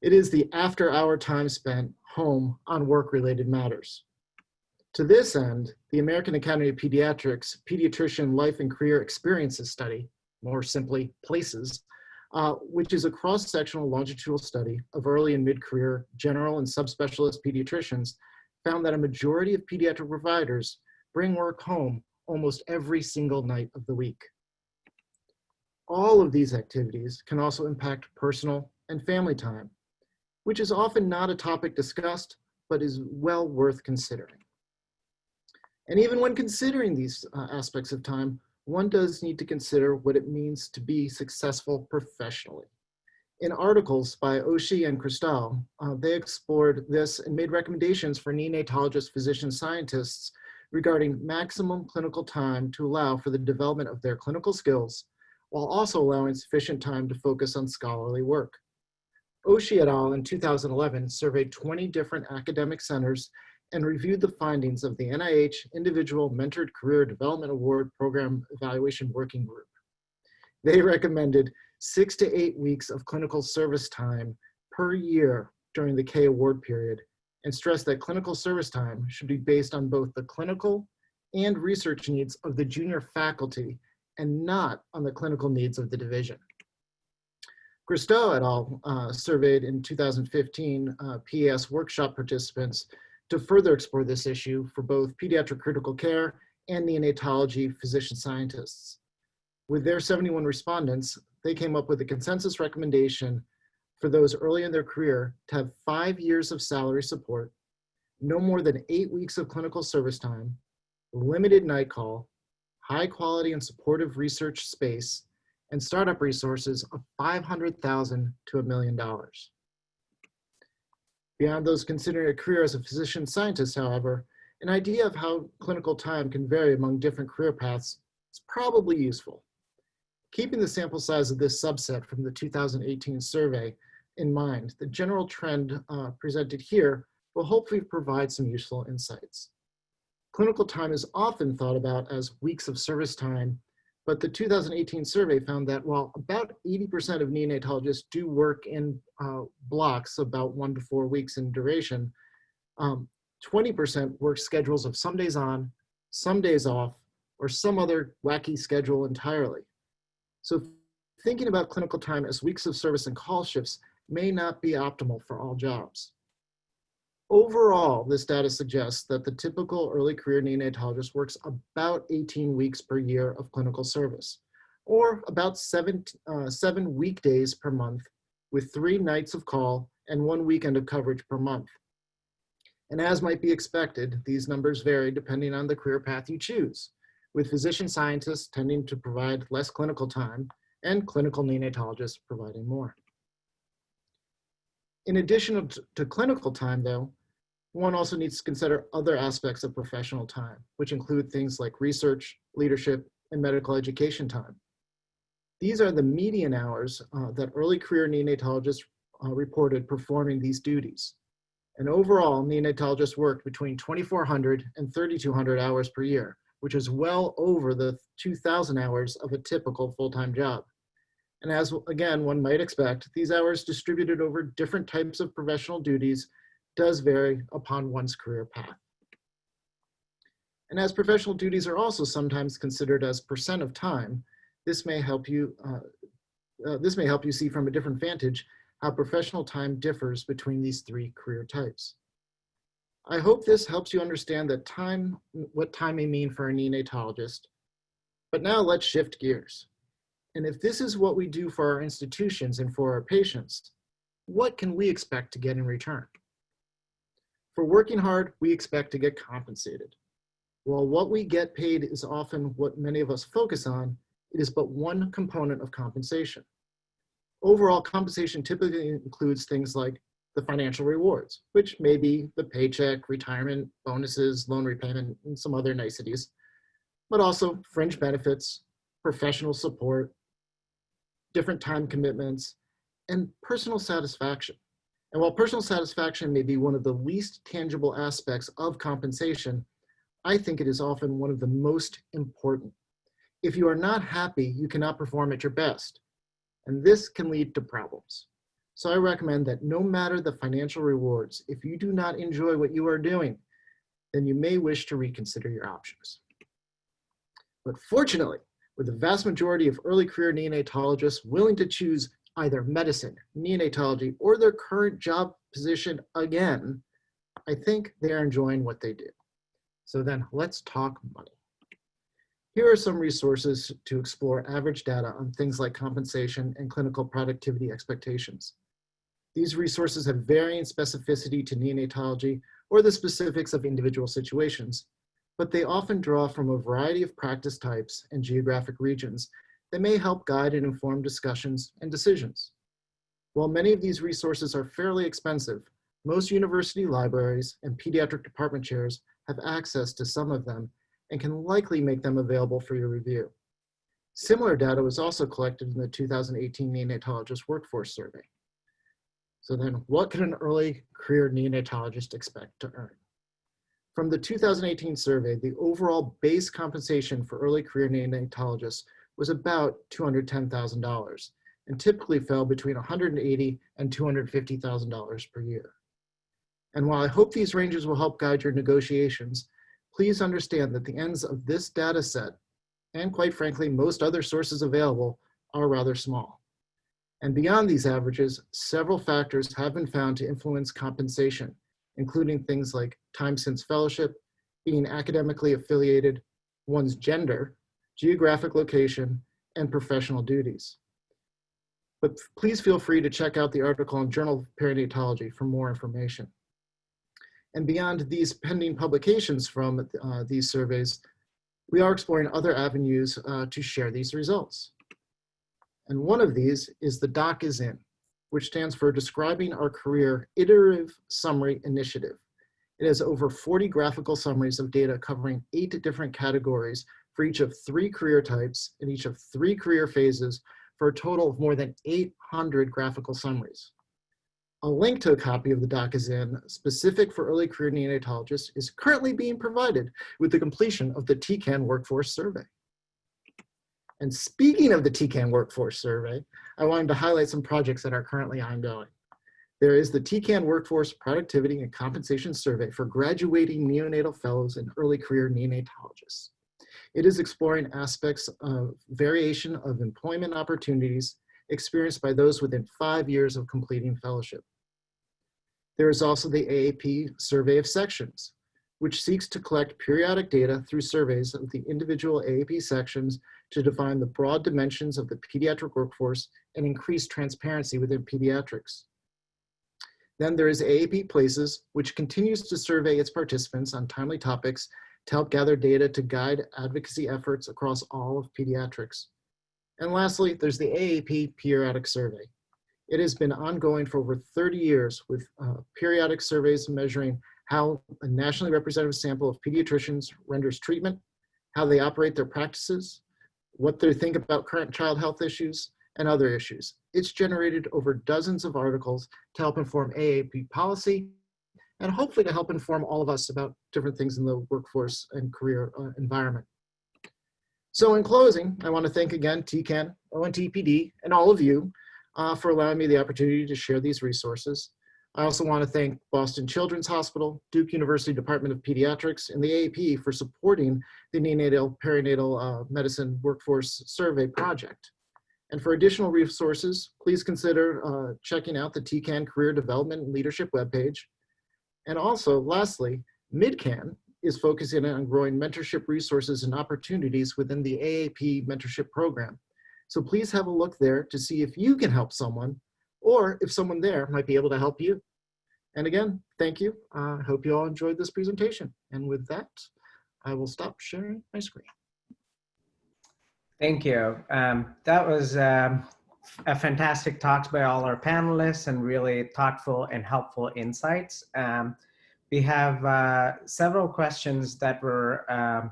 E: It is the after-hour time spent home on work-related matters. To this end, the American Academy of Pediatrics Pediatrician Life and Career Experiences Study, more simply PLACES, which is a cross-sectional longitudinal study of early and mid-career general and subspecialist pediatricians, found that a majority of pediatric providers bring work home almost every single night of the week. All of these activities can also impact personal and family time, which is often not a topic discussed, but is well worth considering. And even when considering these aspects of time, one does need to consider what it means to be successful professionally. In articles by Oshie and Cristal, they explored this and made recommendations for neonatologist physician scientists regarding maximum clinical time to allow for the development of their clinical skills, while also allowing sufficient time to focus on scholarly work. Oshie et al. In 2011 surveyed 20 different academic centers and reviewed the findings of the NIH Individual Mentored Career Development Award Program Evaluation Working Group. They recommended 6 to 8 weeks of clinical service time per year during the K award period, and stressed that clinical service time should be based on both the clinical and research needs of the junior faculty and not on the clinical needs of the division. Christo et al. Surveyed in 2015 PES workshop participants to further explore this issue for both pediatric critical care and neonatology physician scientists. With their 71 respondents, they came up with a consensus recommendation for those early in their career to have 5 years of salary support, no more than 8 weeks of clinical service time, limited night call, high quality and supportive research space, and startup resources of $500,000 to $1 million. Beyond those considering a career as a physician scientist, however, an idea of how clinical time can vary among different career paths is probably useful. Keeping the sample size of this subset from the 2018 survey in mind, the general trend presented here will hopefully provide some useful insights. Clinical time is often thought about as weeks of service time, but the 2018 survey found that while about 80% of neonatologists do work in blocks about 1 to 4 weeks in duration, 20% work schedules of some days on, some days off, or some other wacky schedule entirely. So thinking about clinical time as weeks of service and call shifts may not be optimal for all jobs. Overall, this data suggests that the typical early career neonatologist works about 18 weeks per year of clinical service, or about seven weekdays per month, with 3 nights of call and 1 weekend of coverage per month. And as might be expected, these numbers vary depending on the career path you choose, with physician scientists tending to provide less clinical time and clinical neonatologists providing more. In addition to clinical time, though, one also needs to consider other aspects of professional time, which include things like research, leadership, and medical education time. These are the median hours that early career neonatologists reported performing these duties. And overall, neonatologists worked between 2,400 and 3,200 hours per year, which is well over the 2,000 hours of a typical full-time job. And as, again, one might expect, these hours distributed over different types of professional duties does vary upon one's career path. And as professional duties are also sometimes considered as percent of time, this may help you see from a different vantage how professional time differs between these three career types. I hope this helps you understand that what time may mean for a neonatologist. But now let's shift gears. And if this is what we do for our institutions and for our patients, what can we expect to get in return? For working hard, we expect to get compensated. While what we get paid is often what many of us focus on, it is but one component of compensation. Overall, compensation typically includes things like the financial rewards, which may be the paycheck, retirement, bonuses, loan repayment, and some other niceties, but also fringe benefits, professional support, different time commitments, and personal satisfaction. And while personal satisfaction may be one of the least tangible aspects of compensation, I think it is often one of the most important. If you are not happy, you cannot perform at your best, and this can lead to problems. So I recommend that no matter the financial rewards, if you do not enjoy what you are doing, then you may wish to reconsider your options. But fortunately, with the vast majority of early career neonatologists willing to choose either medicine, neonatology, or their current job position again, I think they are enjoying what they do. So then let's talk money. Here are some resources to explore average data on things like compensation and clinical productivity expectations. These resources have varying specificity to neonatology or the specifics of individual situations, but they often draw from a variety of practice types and geographic regions that may help guide and inform discussions and decisions. While many of these resources are fairly expensive, most university libraries and pediatric department chairs have access to some of them and can likely make them available for your review. Similar data was also collected in the 2018 Neonatologist Workforce Survey. So then, what can an early career neonatologist expect to earn? From the 2018 survey, the overall base compensation for early career neonatologists was about $210,000 and typically fell between $180,000 and $250,000 per year. And while I hope these ranges will help guide your negotiations, please understand that the ends of this data set, and quite frankly, most other sources available, are rather small. And beyond these averages, several factors have been found to influence compensation, including things like time since fellowship, being academically affiliated, one's gender, geographic location, and professional duties. But please feel free to check out the article in Journal of Perinatology for more information. And beyond these pending publications from these surveys, we are exploring other avenues to share these results. And one of these is the Doc is In, which stands for Describing Our Career Iterative Summary Initiative. It has over 40 graphical summaries of data covering 8 different categories for each of 3 career types in each of 3 career phases for a total of more than 800 graphical summaries. A link to a copy of the Doc is In, specific for early career neonatologists, is currently being provided with the completion of the TECaN Workforce Survey. And speaking of the TECaN Workforce Survey, I wanted to highlight some projects that are currently ongoing. There is the TECaN Workforce Productivity and Compensation Survey for graduating neonatal fellows and early career neonatologists. It is exploring aspects of variation of employment opportunities experienced by those within 5 years of completing fellowship. There is also the AAP Survey of Sections, which seeks to collect periodic data through surveys of the individual AAP sections to define the broad dimensions of the pediatric workforce and increase transparency within pediatrics. Then there is AAP Places, which continues to survey its participants on timely topics to help gather data to guide advocacy efforts across all of pediatrics. And lastly, there's the AAP Periodic Survey. It has been ongoing for over 30 years with periodic surveys measuring how a nationally representative sample of pediatricians renders treatment, how they operate their practices, what they think about current child health issues, and other issues. It's generated over dozens of articles to help inform AAP policy and hopefully to help inform all of us about different things in the workforce and career environment. So in closing, I want to thank again TECaN, ONTPD, and all of you for allowing me the opportunity to share these resources. I also want to thank Boston Children's Hospital, Duke University Department of Pediatrics, and the AAP for supporting the neonatal perinatal medicine workforce survey project. And for additional resources, please consider checking out the TECaN Career Development and Leadership webpage. And also, lastly, MidCan is focusing on growing mentorship resources and opportunities within the AAP mentorship program. So please have a look there to see if you can help someone or if someone there might be able to help you. And again, thank you. I hope you all enjoyed this presentation. And with that, I will stop sharing my screen.
C: Thank you. That was a fantastic talks by all our panelists and really thoughtful and helpful insights. We have several questions that were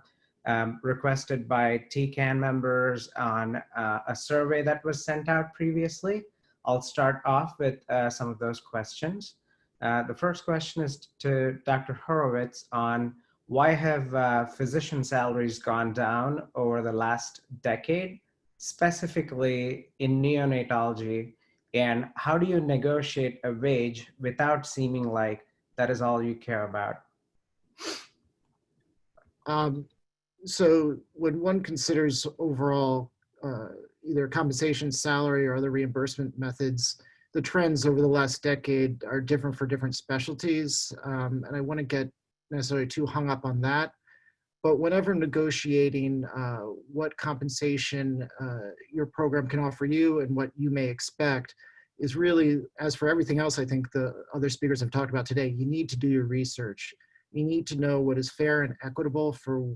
C: requested by TECaN members on a survey that was sent out previously. I'll start off with some of those questions. The first question is to Dr. Horowitz on why have physician salaries gone down over the last decade, specifically in neonatology, and how do you negotiate a wage without seeming like that is all you care about?
E: So when one considers overall either compensation, salary, or other reimbursement methods, the trends over the last decade are different for different specialties. And I wouldn't get necessarily too hung up on that. But whenever negotiating what compensation your program can offer you and what you may expect is really, as for everything else, I think the other speakers have talked about today, you need to do your research. You need to know what is fair and equitable for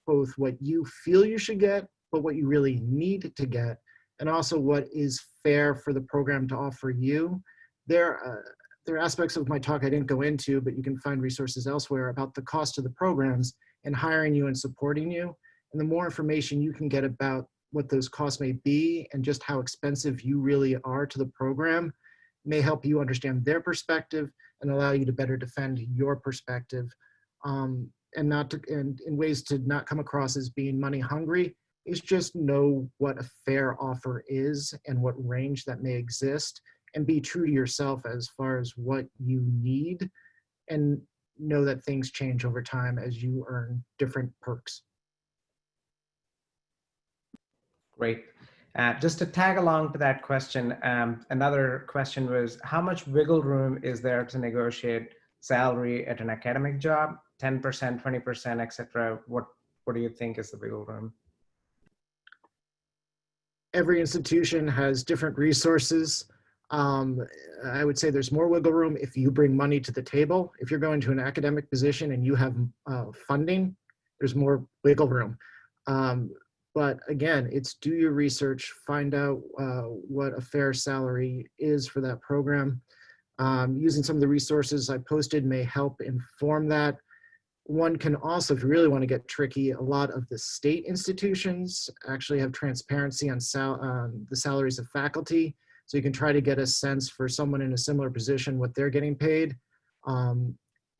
E: both what you feel you should get, but what you really need to get, and also what is fair for the program to offer you. There are aspects of my talk I didn't go into, but you can find resources elsewhere about the cost of the programs and hiring you and supporting you. And the more information you can get about what those costs may be and just how expensive you really are to the program may help you understand their perspective and allow you to better defend your perspective, and in ways to not come across as being money hungry. Is just know what a fair offer is and what range that may exist, and be true to yourself as far as what you need, and know that things change over time as you earn different perks.
C: Great. Just to tag along to that question, another question was, how much wiggle room is there to negotiate salary at an academic job? 10%, 20%, etc. What do you think is the wiggle room?
E: Every institution has different resources. I would say there's more wiggle room if you bring money to the table. If you're going to an academic position and you have funding, there's more wiggle room. But again, it's do your research, find out what a fair salary is for that program. Using some of the resources I posted may help inform that. One can also, if you really want to get tricky, a lot of the state institutions actually have transparency on the salaries of faculty. So you can try to get a sense for someone in a similar position, what they're getting paid.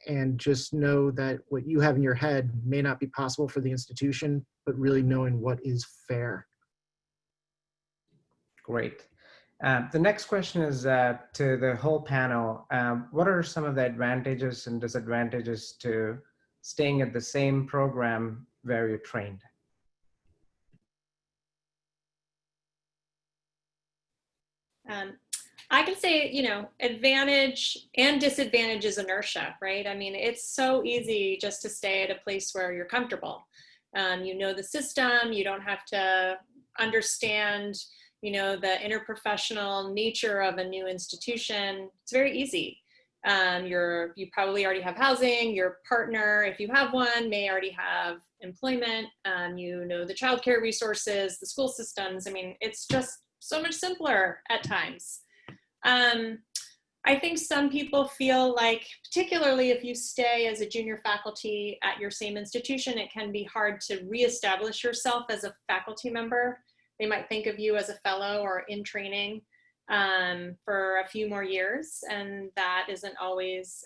E: And just know that what you have in your head may not be possible for the institution, but really knowing what is fair.
C: Great. The next question is to the whole panel. What are some of the advantages and disadvantages to staying at the same program where you're trained?
A: I can say, advantage and disadvantage is inertia, right? I mean, it's so easy just to stay at a place where you're comfortable. You know the system, you don't have to understand, the interprofessional nature of a new institution. It's very easy. You probably already have housing, your partner, if you have one, may already have employment, the childcare resources, the school systems. I mean, it's just so much simpler at times. I think some people feel like, particularly if you stay as a junior faculty at your same institution, it can be hard to reestablish yourself as a faculty member. They might think of you as a fellow or in training for a few more years, and that isn't always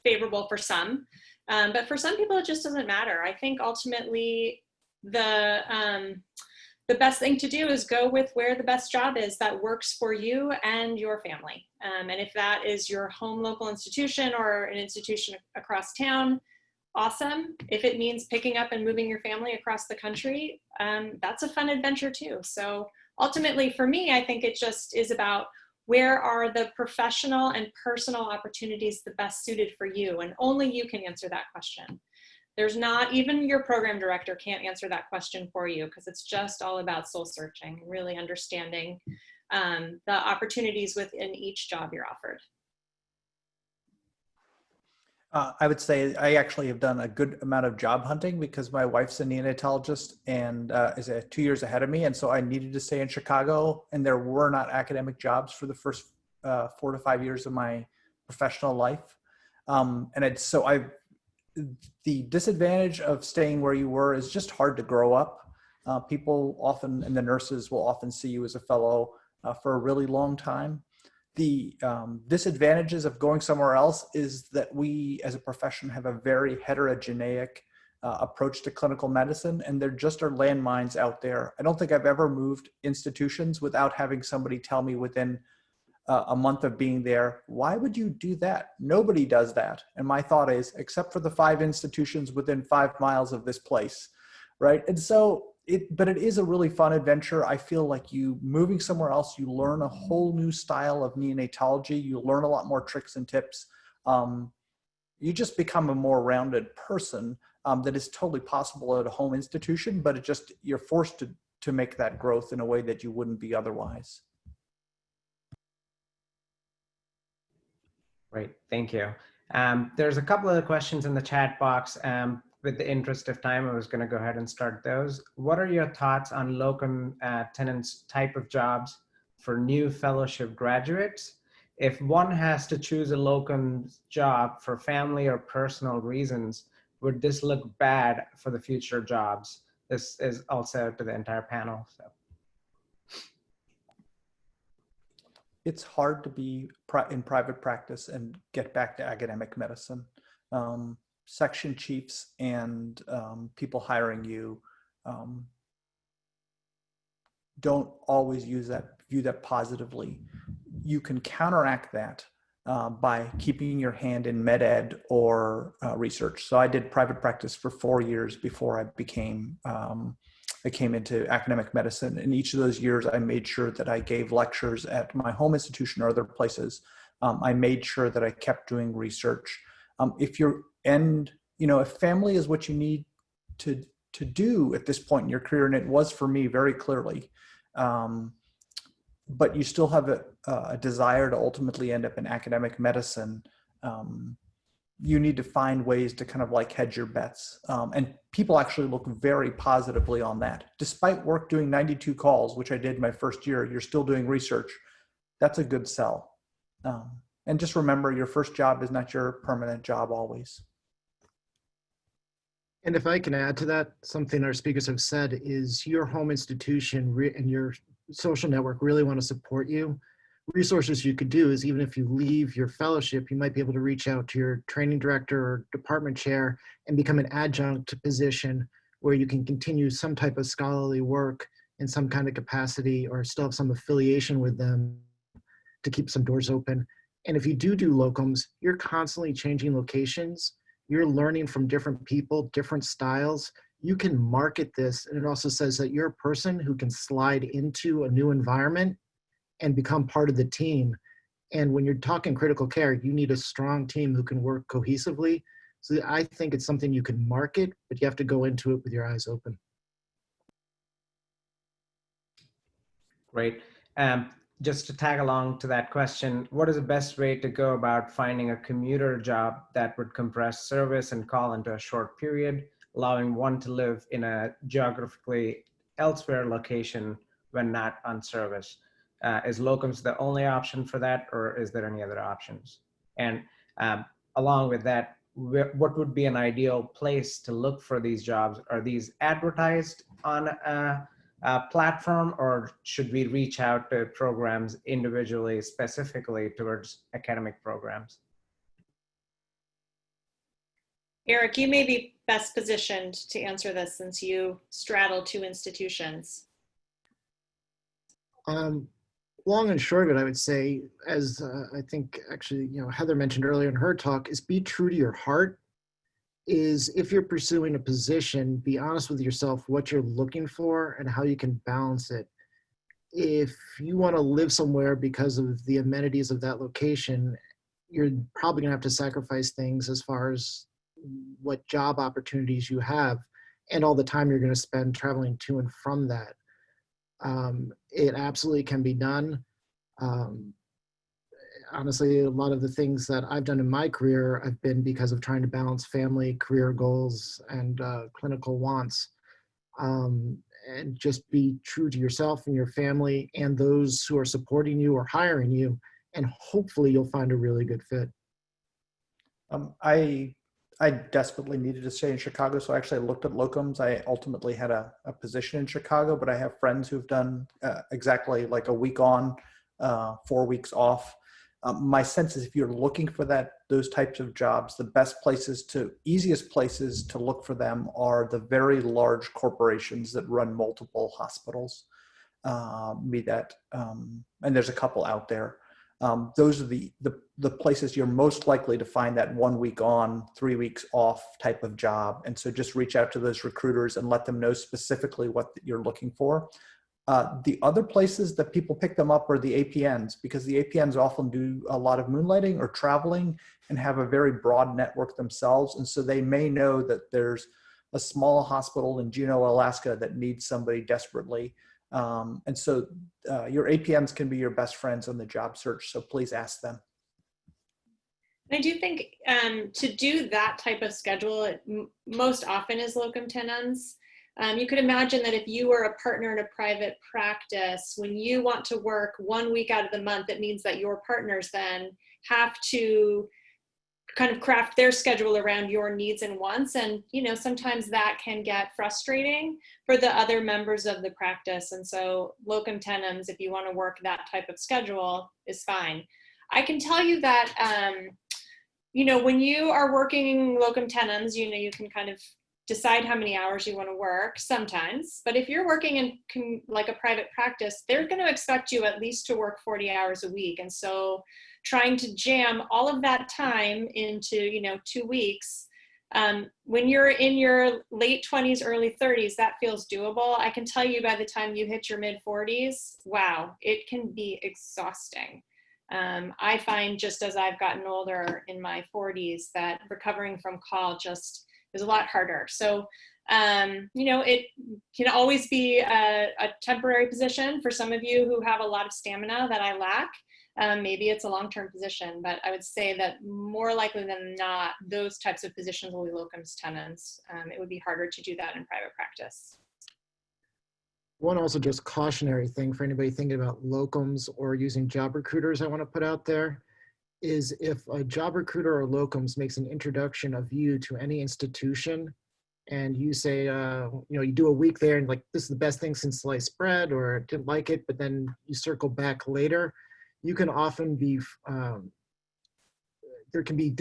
A: favorable for some. But for some people, it just doesn't matter. I think ultimately the best thing to do is go with where the best job is that works for you and your family. And if that is your home local institution or an institution across town, awesome. If it means picking up and moving your family across the country, that's a fun adventure too. So ultimately for me, I think it just is about where are the professional and personal opportunities the best suited for you, and only you can answer that question. There's not, even your program director can't answer that question for you, because it's just all about soul searching, really understanding the opportunities within each job you're offered.
B: I would say I actually have done a good amount of job hunting because my wife's a neonatologist and is 2 years ahead of me. And so I needed to stay in Chicago, and there were not academic jobs for the first 4 to 5 years of my professional life. The disadvantage of staying where you were is just hard to grow up. People often, and the nurses will often see you as a fellow for a really long time. The disadvantages of going somewhere else is that we as a profession have a very heterogeneic approach to clinical medicine, and there just are landmines out there. I don't think I've ever moved institutions without having somebody tell me within a month of being there, why would you do that? Nobody does that. And my thought is, except for the 5 institutions within 5 miles of this place, right? And so, but it is a really fun adventure. I feel like you moving somewhere else, you learn a whole new style of neonatology. You learn a lot more tricks and tips. You just become a more rounded person that is totally possible at a home institution, but you're forced to make that growth in a way that you wouldn't be otherwise.
C: Great, thank you. There's a couple of questions in the chat box. With the interest of time, I was going to go ahead and start those. What are your thoughts on locum tenens type of jobs for new fellowship graduates? If one has to choose a locum job for family or personal reasons, would this look bad for the future jobs? This is also to the entire panel. So.
B: It's hard to be in private practice and get back to academic medicine. Section chiefs and people hiring you don't always view that positively. You can counteract that by keeping your hand in med ed or research. So I did private practice for 4 years before I came into academic medicine. In each of those years, I made sure that I gave lectures at my home institution or other places. I made sure that I kept doing research. If family is what you need to do at this point in your career, and it was for me very clearly, but you still have a desire to ultimately end up in academic medicine, you need to find ways to kind of like hedge your bets. And people actually look very positively on that. Despite work doing 92 calls, which I did my first year, you're still doing research. That's a good sell. And just remember, your first job is not your permanent job always.
E: And if I can add to that, something our speakers have said is your home institution and your social network really want to support you. Resources you could do is, even if you leave your fellowship, you might be able to reach out to your training director or department chair and become an adjunct position where you can continue some type of scholarly work in some kind of capacity or still have some affiliation with them to keep some doors open. And if you do locums, you're constantly changing locations. You're learning from different people, different styles. You can market this, and it also says that you're a person who can slide into a new environment and become part of the team. And when you're talking critical care, you need a strong team who can work cohesively. So I think it's something you can market, but you have to go into it with your eyes open.
C: Great. Just to tag along to that question, what is the best way to go about finding a commuter job that would compress service and call into a short period, allowing one to live in a geographically elsewhere location when not on service? Is locums the only option for that, or is there any other options? And along with that, what would be an ideal place to look for these jobs? Are these advertised on a platform, or should we reach out to programs individually, specifically towards academic programs?
A: Eric, you may be best positioned to answer this since you straddle two institutions.
E: Long and short of it, I would say, as I think actually, Heather mentioned earlier in her talk, is be true to your heart. Is if you're pursuing a position, be honest with yourself what you're looking for and how you can balance it. If you want to live somewhere because of the amenities of that location, you're probably going to have to sacrifice things as far as what job opportunities you have and all the time you're going to spend traveling to and from that. It absolutely can be done. Honestly, a lot of the things that I've done in my career have been because of trying to balance family, career goals, and clinical wants. And just be true to yourself and your family and those who are supporting you or hiring you, and hopefully you'll find a really good fit.
B: I desperately needed to stay in Chicago, so I actually looked at locums. I ultimately had a position in Chicago, but I have friends who've done exactly like a week on, 4 weeks off. My sense is if you're looking for those types of jobs, the easiest places to look for them are the very large corporations that run multiple hospitals. And there's a couple out there. Those are the places you're most likely to find that 1 week on, 3 weeks off type of job. And so just reach out to those recruiters and let them know specifically what you're looking for. The other places that people pick them up are the APNs, because the APNs often do a lot of moonlighting or traveling and have a very broad network themselves. And so they may know that there's a small hospital in Juneau, Alaska that needs somebody desperately. And so your APNs can be your best friends on the job search. So please ask them.
A: I do think to do that type of schedule, it most often is locum tenens. You could imagine that if you were a partner in a private practice, when you want to work 1 week out of the month, it means that your partners then have to kind of craft their schedule around your needs and wants. And, sometimes that can get frustrating for the other members of the practice. And so locum tenens, if you want to work that type of schedule, is fine. I can tell you that, when you are working locum tenens, you can kind of decide how many hours you want to work sometimes. But if you're working in like a private practice, they're going to expect you at least to work 40 hours a week. And so trying to jam all of that time into, 2 weeks, when you're in your late 20s, early 30s, that feels doable. I can tell you by the time you hit your mid 40s, wow, it can be exhausting. I find just as I've gotten older in my 40s that recovering from call just is a lot harder. So, it can always be a temporary position for some of you who have a lot of stamina that I lack. Maybe it's a long-term position, but I would say that more likely than not, those types of positions will be locums tenens. It would be harder to do that in private practice.
E: One also just cautionary thing for anybody thinking about locums or using job recruiters I want to put out there is if a job recruiter or locums makes an introduction of you to any institution and you say, you do a week there and like, this is the best thing since sliced bread, or didn't like it, but then you circle back later, you can often be, there can be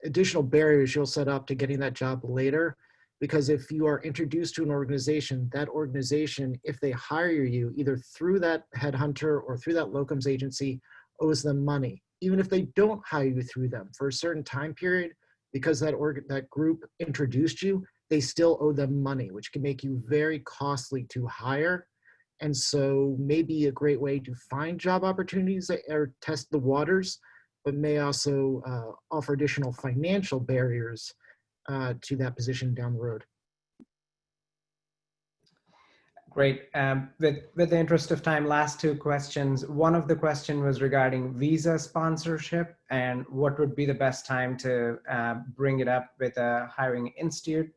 E: additional barriers you'll set up to getting that job later. Because if you are introduced to an organization, that organization, if they hire you either through that headhunter or through that locums agency, owes them money. Even if they don't hire you through them for a certain time period, because that group introduced you, they still owe them money, which can make you very costly to hire. And so maybe a great way to find job opportunities or test the waters, but may also offer additional financial barriers to that position down the road.
C: Great. With the interest of time, last two questions. One of the question was regarding visa sponsorship and what would be the best time to bring it up with a hiring institute.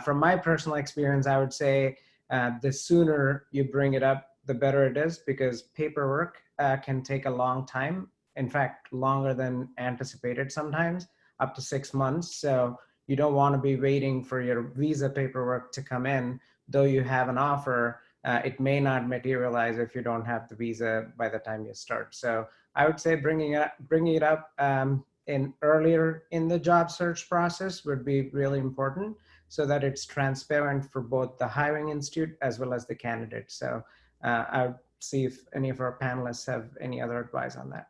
C: From my personal experience, I would say the sooner you bring it up, the better it is, because paperwork can take a long time. In fact, longer than anticipated sometimes, up to 6 months. So you don't want to be waiting for your visa paperwork to come in. Though you have an offer, it may not materialize if you don't have the visa by the time you start. So I would say bringing it up in earlier in the job search process would be really important, so that it's transparent for both the hiring institute as well as the candidate. So I would see if any of our panelists have any other advice on that.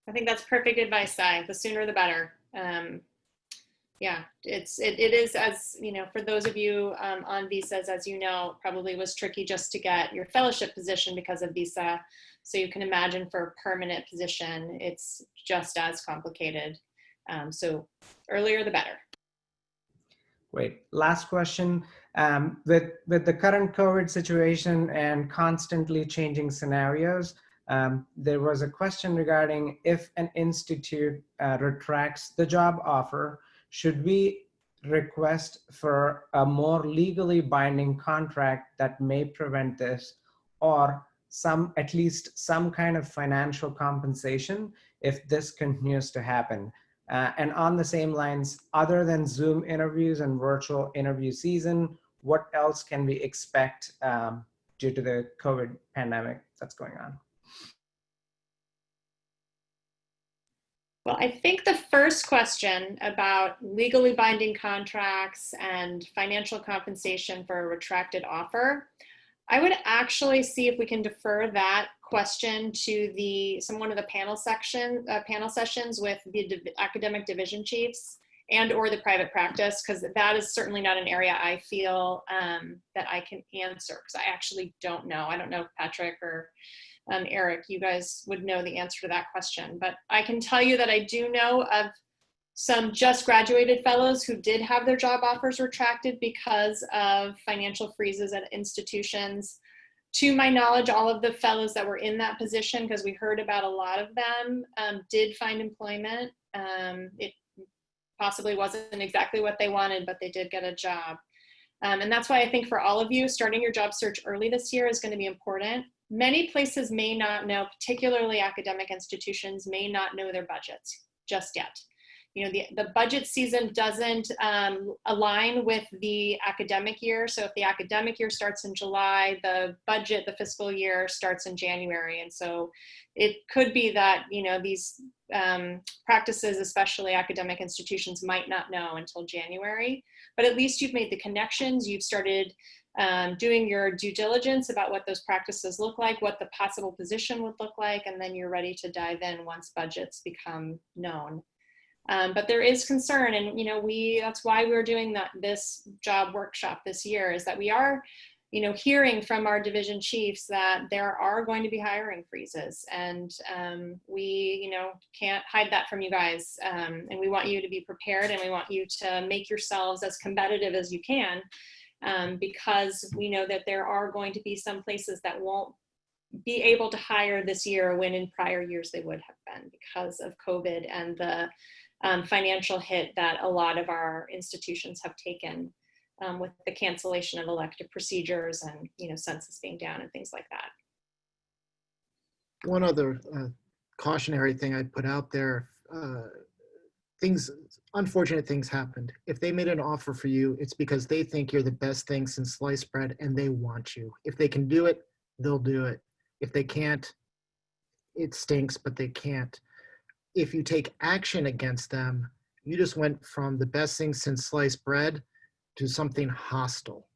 A: I think that's perfect advice, Sai. The sooner the better. Yeah, it is, as you know, for those of you on visas, as you know, probably was tricky just to get your fellowship position because of visa. So you can imagine for a permanent position, it's just as complicated. So earlier the better.
C: Great. Last question. With the current COVID situation and constantly changing scenarios, there was a question regarding if an institute retracts the job offer, should we request for a more legally binding contract that may prevent this, or at least some kind of financial compensation if this continues to happen? And on the same lines, other than Zoom interviews and virtual interview season, what else can we expect due to the COVID pandemic that's going on?
A: Well, I think the first question about legally binding contracts and financial compensation for a retracted offer, I would actually see if we can defer that question to one of the panel sessions with the academic division chiefs and or the private practice, because that is certainly not an area I feel that I can answer, because I actually don't know. I don't know if Patrick or Eric, you guys would know the answer to that question. But I can tell you that I do know of some just graduated fellows who did have their job offers retracted because of financial freezes at institutions. To my knowledge, all of the fellows that were in that position, because we heard about a lot of them, did find employment. It possibly wasn't exactly what they wanted, but they did get a job. And that's why I think for all of you, starting your job search early this year is going to be important. Many places may not know, particularly academic institutions, may not know their budgets just yet. You know, the budget season doesn't align with the academic year. So if the academic year starts in July, the fiscal year starts in January. And so it could be that, you know, these practices, especially academic institutions, might not know until January. But at least you've made the connections. You've started doing your due diligence about what those practices look like, what the possible position would look like, and then you're ready to dive in once budgets become known. But there is concern, and you know, that's why we're doing this job workshop this year, is that we are, you know, hearing from our division chiefs that there are going to be hiring freezes, and we, you know, can't hide that from you guys, and we want you to be prepared, and we want you to make yourselves as competitive as you can, because we know that there are going to be some places that won't be able to hire this year when in prior years they would have been, because of COVID and the financial hit that a lot of our institutions have taken with the cancellation of elective procedures and, you know, census being down and things like that.
E: One other cautionary thing I'd put out there, unfortunate things happened. If they made an offer for you, it's because they think you're the best thing since sliced bread and they want you. If they can do it, they'll do it. If they can't, it stinks, but they can't. If you take action against them, you just went from the best thing since sliced bread to something hostile.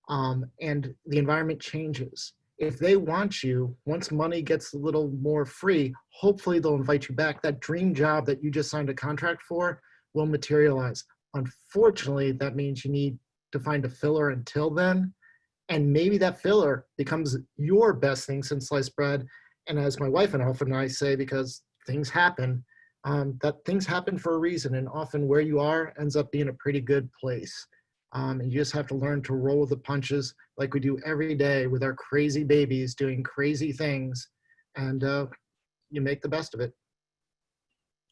E: And the environment changes. If they want you, once money gets a little more free, hopefully they'll invite you back. That dream job that you just signed a contract for will materialize. Unfortunately, that means you need to find a filler until then. And maybe that filler becomes your best thing since sliced bread. And as my wife and I say, because things happen, that things happen for a reason, and often where you are ends up being a pretty good place. And you just have to learn to roll with the punches like we do every day with our crazy babies doing crazy things, and you make the best of it.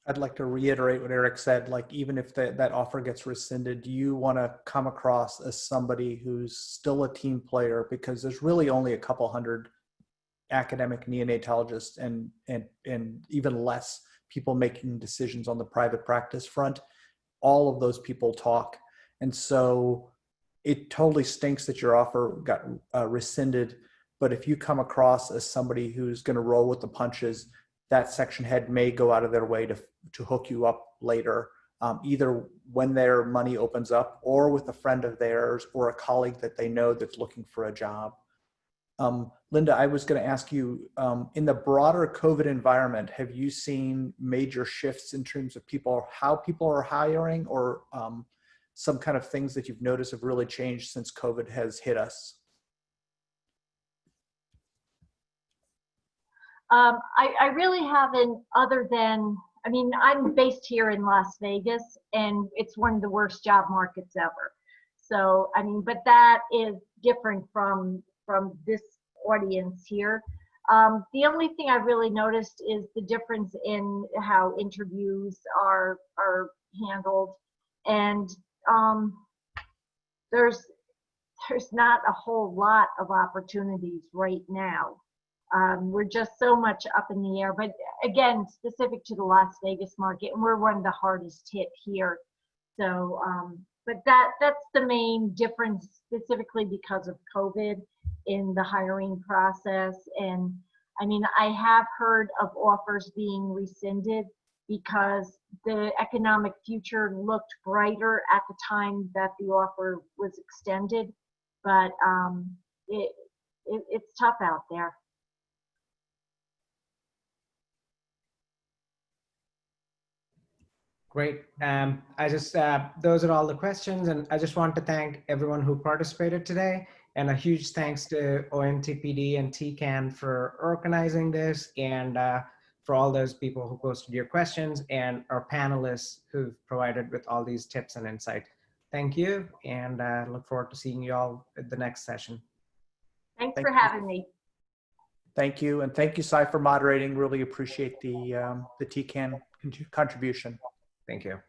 B: I'd like to reiterate what Eric said. Like, even if that offer gets rescinded, you want to come across as somebody who's still a team player, because there's really only a couple hundred academic neonatologists and even less people making decisions on the private practice front. All of those people talk. And so it totally stinks that your offer got rescinded. But if you come across as somebody who's going to roll with the punches, that section head may go out of their way to hook you up later, either when their money opens up or with a friend of theirs or a colleague that they know that's looking for a job. Linda, I was going to ask you, in the broader COVID environment, have you seen major shifts in terms of how people are hiring, or some kind of things that you've noticed have really changed since COVID has hit us?
D: I really haven't, other than, I mean, I'm based here in Las Vegas, and it's one of the worst job markets ever. So, I mean, but that is different from this audience here. The only thing I've really noticed is the difference in how interviews are handled, and there's not a whole lot of opportunities right now. We're just so much up in the air, but again, specific to the Las Vegas market, and we're one of the hardest hit here. So, but that's the main difference, specifically because of COVID in the hiring process. And I mean, I have heard of offers being rescinded because the economic future looked brighter at the time that the offer was extended, but it's tough out there.
C: Great. Those are all the questions, and I just want to thank everyone who participated today, and a huge thanks to ONTPD and TECaN for organizing this, and for all those people who posted your questions, and our panelists who've provided with all these tips and insight. Thank you, and look forward to seeing you all at the next session.
D: Thanks for having me.
B: Thank you, and thank you, Cy, for moderating. Really appreciate the TECaN contribution.
C: Thank you.